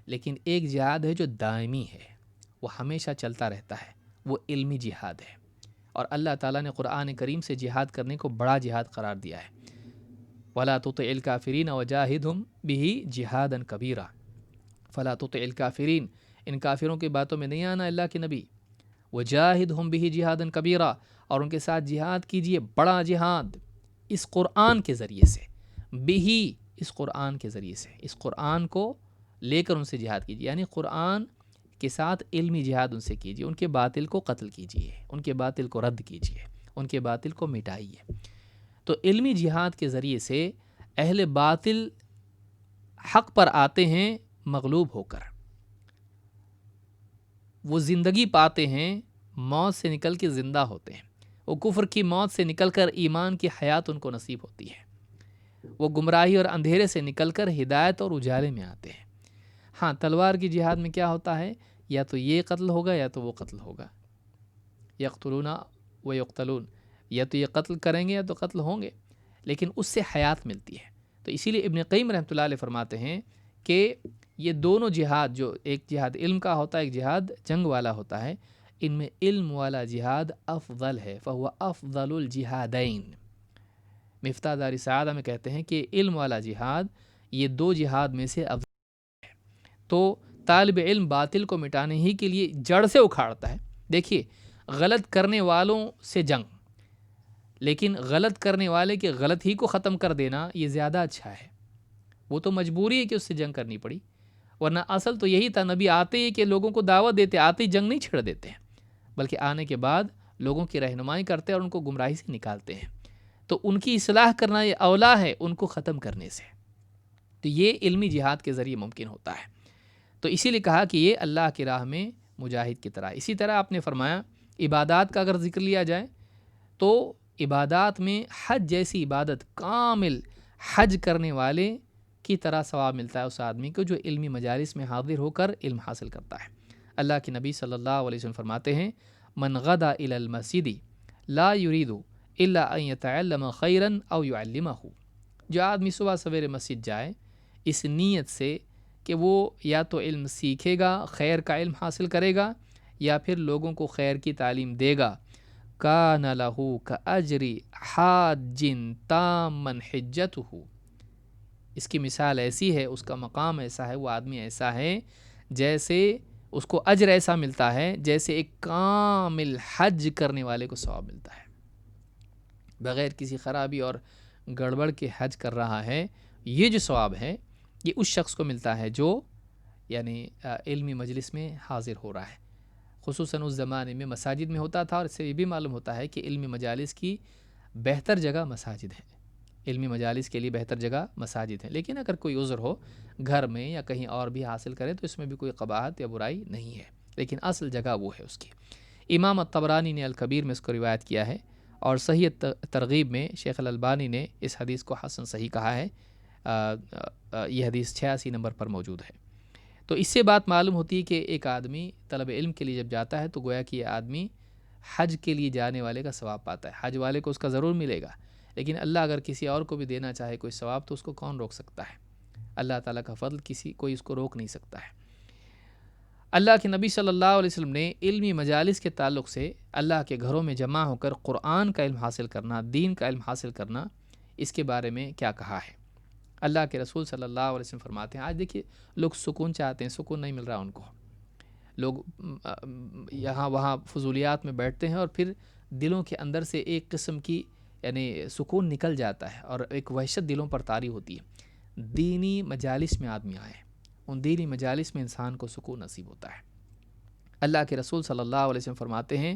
لیکن ایک جہاد ہے جو دائمی ہے، وہ ہمیشہ چلتا رہتا ہے، وہ علمی جہاد ہے، اور اللہ تعالیٰ نے قرآن کریم سے جہاد کرنے کو بڑا جہاد قرار دیا ہے۔ وَلَا تُطِعِ الْكَافِرِينَ وَجَاهِدْهُمْ بِهِ جِهَادًا كَبِيرًا، فَلَا تُطِعِ الْكَافِرِينَ، ان کافروں کی باتوں میں نہیں آنا اللہ کے نبی، وَجَاهِدْهُمْ بِهِ جِهَادًا كَبِيرًا، اور ان کے ساتھ جہاد کیجئے، بڑا جہاد، اس قرآن کے ذریعے سے، بِهِ، اس قرآن کے ذریعے سے، اس قرآن کو لے کر ان سے جہاد کیجئے، یعنی قرآن کے ساتھ علمی جہاد ان سے کیجئے، ان کے باطل کو قتل کیجئے، ان کے باطل کو رد کیجئے، ان کے باطل کو مٹائیے۔ تو علمی جہاد کے ذریعے سے اہل باطل حق پر آتے ہیں مغلوب ہو کر، وہ زندگی پاتے ہیں، موت سے نکل کے زندہ ہوتے ہیں، وہ کفر کی موت سے نکل کر ایمان کی حیات ان کو نصیب ہوتی ہے، وہ گمراہی اور اندھیرے سے نکل کر ہدایت اور اجالے میں آتے ہیں۔ ہاں، تلوار کی جہاد میں کیا ہوتا ہے؟ یا تو یہ قتل ہوگا یا تو وہ قتل ہوگا، یقتلون و یقتلون، یا تو یہ قتل کریں گے یا تو قتل ہوں گے، لیکن اس سے حیات ملتی ہے۔ تو اسی لیے ابن قیم رحمۃ اللہ علیہ فرماتے ہیں کہ یہ دونوں جہاد، جو ایک جہاد علم کا ہوتا ہے، ایک جہاد جنگ والا ہوتا ہے، ان میں علم والا جہاد افضل ہے، فہو افضل الجہادین۔ مفتاح دار سعادہ میں کہتے ہیں کہ علم والا جہاد یہ دو جہاد میں سے افضل ہے۔ تو طالب علم باطل کو مٹانے ہی کے لیے جڑ سے اکھاڑتا ہے۔ دیکھیے، غلط کرنے والوں سے جنگ، لیکن غلط کرنے والے کے غلط ہی کو ختم کر دینا یہ زیادہ اچھا ہے۔ وہ تو مجبوری ہے کہ اس سے جنگ کرنی پڑی، ورنہ اصل تو یہی تھا، نبی آتے ہی کہ لوگوں کو دعوت دیتے، آتے ہی جنگ نہیں چھڑ دیتے ہیں، بلکہ آنے کے بعد لوگوں کی رہنمائی کرتے اور ان کو گمراہی سے نکالتے ہیں۔ تو ان کی اصلاح کرنا یہ اولا ہے ان کو ختم کرنے سے۔ تو یہ علمی جہاد کے ذریعے ممکن ہوتا ہے۔ تو اسی لیے کہا کہ یہ اللہ کی راہ میں مجاہد کی طرح۔ اسی طرح آپ نے فرمایا عبادات کا اگر ذکر لیا جائے تو عبادات میں حج جیسی عبادت، کامل حج کرنے والے کی طرح ثواب ملتا ہے اس آدمی کو جو علمی مجالس میں حاضر ہو کر علم حاصل کرتا ہے۔ اللہ کے نبی صلی اللہ علیہ وسلم فرماتے ہیں، من غدا الی المسجد لا یرید الا ان یتعلم خیرا او یعلمہ، جو آدمی صبح سویرے مسجد جائے اس نیت سے کہ وہ یا تو علم سیکھے گا، خیر کا علم حاصل کرے گا، یا پھر لوگوں کو خیر کی تعلیم دے گا۔ کان لہ کاجر حاج تامن حجتہ، اس کی مثال ایسی ہے، اس کا مقام ایسا ہے، وہ آدمی ایسا ہے جیسے اس کو اجر ایسا ملتا ہے جیسے ایک کامل حج کرنے والے کو ثواب ملتا ہے، بغیر کسی خرابی اور گڑبڑ کے حج کر رہا ہے۔ یہ جو ثواب ہے یہ اس شخص کو ملتا ہے جو یعنی علمی مجلس میں حاضر ہو رہا ہے، خصوصاً اس زمانے میں مساجد میں ہوتا تھا، اور اس سے یہ بھی معلوم ہوتا ہے کہ علمی مجالس کی بہتر جگہ مساجد ہے، علمی مجالس کے لیے بہتر جگہ مساجد ہے، لیکن اگر کوئی عذر ہو گھر میں یا کہیں اور بھی حاصل کرے تو اس میں بھی کوئی قباحت یا برائی نہیں ہے، لیکن اصل جگہ وہ ہے اس کی۔ امام الطبرانی نے الکبیر میں اس کو روایت کیا ہے، اور صحیح ترغیب میں شیخ الالبانی نے اس حدیث کو حسن صحیح کہا ہے، یہ حدیث 86 نمبر پر موجود ہے۔ تو اس سے بات معلوم ہوتی ہے کہ ایک آدمی طلب علم کے لیے جب جاتا ہے تو گویا کہ یہ آدمی حج کے لیے جانے والے کا ثواب پاتا ہے، حج والے کو اس کا ضرور ملے گا، لیکن اللہ اگر کسی اور کو بھی دینا چاہے کوئی ثواب تو اس کو کون روک سکتا ہے؟ اللہ تعالیٰ کا فضل کوئی اس کو روک نہیں سکتا ہے۔ اللہ کے نبی صلی اللہ علیہ وسلم نے علمی مجالس کے تعلق سے اللہ کے گھروں میں جمع ہو کر قرآن کا علم حاصل کرنا، دین کا علم حاصل کرنا، اس کے بارے میں کیا کہا ہے؟ اللہ کے رسول صلی اللہ علیہ وسلم فرماتے ہیں، آج دیکھیے لوگ سکون چاہتے ہیں، سکون نہیں مل رہا ان کو، لوگ یہاں وہاں فضولیات میں بیٹھتے ہیں اور پھر دلوں کے اندر سے ایک قسم کی یعنی سکون نکل جاتا ہے اور ایک وحشت دلوں پر طاری ہوتی ہے۔ دینی مجالس میں آدمی آئے، ان دینی مجالس میں انسان کو سکون نصیب ہوتا ہے۔ اللہ کے رسول صلی اللہ علیہ وسلم فرماتے ہیں،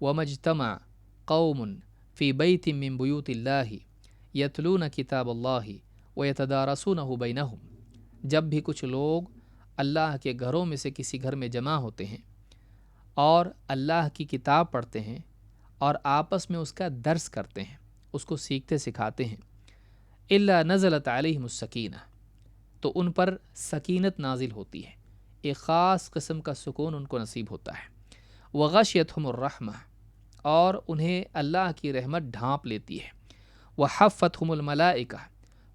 وَمَجْتَمَعَ قَوْمٌ فِي بَيْتٍ مِّن بُيُوتِ اللَّهِ يَتْلُونَ كِتَابَ اللَّهِ وَيَتَدَارَسُونَهُ بَيْنَهُمْ، جب بھی کچھ لوگ اللہ کے گھروں میں سے کسی گھر میں جمع ہوتے ہیں اور اللہ کی کتاب پڑھتے ہیں اور آپس میں اس کا درس کرتے ہیں، اس کو سیکھتے سکھاتے ہیں، إِلَّا نَزَلَتْ عَلَيْهِمُ السَّكِينَةُ، تو ان پر سکینت نازل ہوتی ہے، ایک خاص قسم کا سکون ان کو نصیب ہوتا ہے۔ وَغَشِيَتْهُمُ الرَّحْمَةُ، اور انہیں اللہ کی رحمت ڈھانپ لیتی ہے۔ وَحَفَّتْهُمُ الْمَلَائِكَةُ،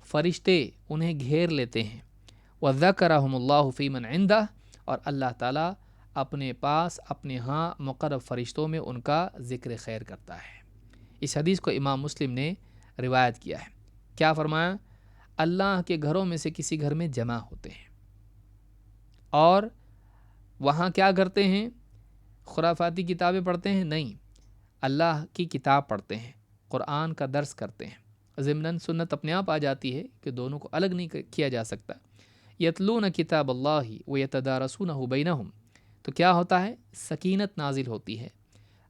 فرشتے انہیں گھیر لیتے ہیں۔ وَذَكَرَهُمُ اللَّهُ فِي مَنْ عِنْدَهُ، اور اللہ تعالیٰ اپنے پاس اپنے ہاں مقرب فرشتوں میں ان کا ذکر خیر کرتا ہے۔ اس حدیث کو امام مسلم نے روایت کیا ہے۔ کیا فرمایا؟ اللہ کے گھروں میں سے کسی گھر میں جمع ہوتے ہیں اور وہاں کیا کرتے ہیں؟ خرافاتی کتابیں پڑھتے ہیں؟ نہیں، اللہ کی کتاب پڑھتے ہیں، قرآن کا درس کرتے ہیں۔ ضمناً سنت اپنے آپ آ جاتی ہے کہ دونوں کو الگ نہیں کیا جا سکتا۔ یتلون کتاب اللہ ویتدارسونہ بینہم، تو کیا ہوتا ہے؟ سکینت نازل ہوتی ہے،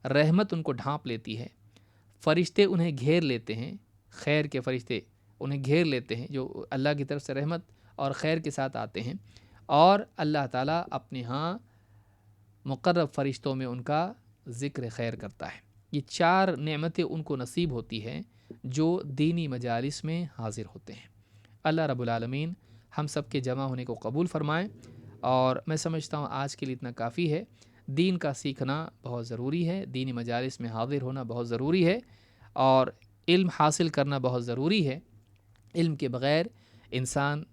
رحمت ان کو ڈھانپ لیتی ہے، فرشتے انہیں گھیر لیتے ہیں، خیر کے فرشتے انہیں گھیر لیتے ہیں جو اللہ کی طرف سے رحمت اور خیر کے ساتھ آتے ہیں، اور اللہ تعالیٰ اپنے ہاں مقرب فرشتوں میں ان کا ذکر خیر کرتا ہے۔ یہ 4 نعمتیں ان کو نصیب ہوتی ہیں جو دینی مجالس میں حاضر ہوتے ہیں۔ اللہ رب العالمین ہم سب کے جمع ہونے کو قبول فرمائیں، اور میں سمجھتا ہوں آج کے لیے اتنا کافی ہے۔ دین کا سیکھنا بہت ضروری ہے، دینی مجالس میں حاضر ہونا بہت ضروری ہے، اور علم حاصل کرنا بہت ضروری ہے۔ علم کے بغیر انسان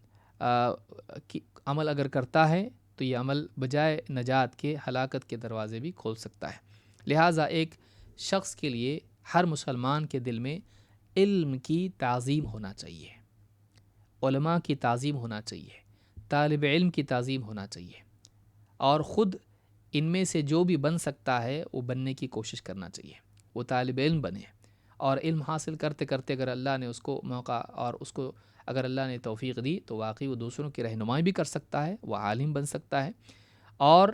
عمل اگر کرتا ہے تو یہ عمل بجائے نجات کے ہلاکت کے دروازے بھی کھول سکتا ہے۔ لہٰذا ایک شخص کے لیے، ہر مسلمان کے دل میں علم کی تعظیم ہونا چاہیے، علماء کی تعظیم ہونا چاہیے، طالب علم کی تعظیم ہونا چاہیے، اور خود ان میں سے جو بھی بن سکتا ہے وہ بننے کی کوشش کرنا چاہیے، وہ طالب علم بنے، اور علم حاصل کرتے کرتے اگر اللہ نے اس کو موقع اور اس کو اگر اللہ نے توفیق دی تو واقعی وہ دوسروں کی رہنمائی بھی کر سکتا ہے، وہ عالم بن سکتا ہے، اور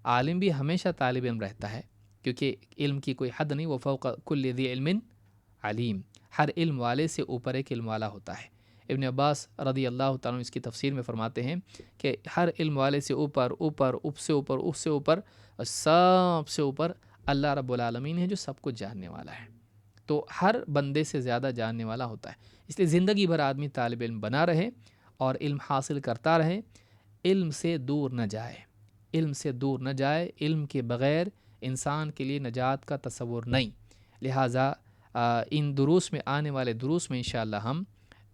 عالم بھی ہمیشہ طالب علم رہتا ہے، کیونکہ علم کی کوئی حد نہیں، وہ فوق کل ذی علم علیم، ہر علم والے سے اوپر ایک علم والا ہوتا ہے۔ ابن عباس رضی اللہ تعالیٰ عنہ اس کی تفسیر میں فرماتے ہیں کہ ہر علم والے سے اوپر اوپر اپ سے اوپر اس سے اوپر سب سے اوپر اللہ رب العالمین ہے جو سب کو جاننے والا ہے، تو ہر بندے سے زیادہ جاننے والا ہوتا ہے۔ اس لیے زندگی بھر آدمی طالب علم بنا رہے اور علم حاصل کرتا رہے، علم سے دور نہ جائے، علم سے دور نہ جائے، علم کے بغیر انسان کے لیے نجات کا تصور نہیں۔ لہٰذا ان دروس میں، آنے والے دروس میں انشاءاللہ ہم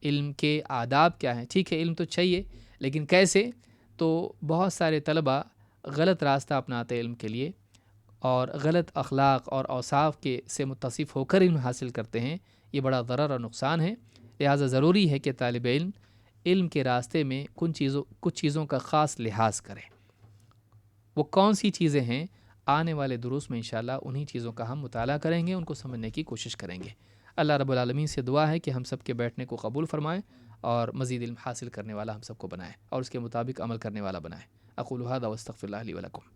علم کے آداب کیا ہیں، ٹھیک ہے علم تو چاہیے لیکن کیسے؟ تو بہت سارے طلبہ غلط راستہ اپناتے علم کے لیے اور غلط اخلاق اور اوصاف کے سے متصف ہو کر علم حاصل کرتے ہیں. یہ بڑا ضرر اور نقصان ہے. لہٰذا ضروری ہے کہ طالب علم علم کے راستے میں کچھ چیزوں کا خاص لحاظ کرے. وہ کون سی چیزیں ہیں؟ آنے والے دروس میں انشاءاللہ انہی چیزوں کا ہم مطالعہ کریں گے، ان کو سمجھنے کی کوشش کریں گے. اللہ رب العالمین سے دعا ہے کہ ہم سب کے بیٹھنے کو قبول فرمائیں اور مزید علم حاصل کرنے والا ہم سب کو بنائے اور اس کے مطابق عمل کرنے والا بنائے. اقول ھذا واستغفر اللہ لی ولکم.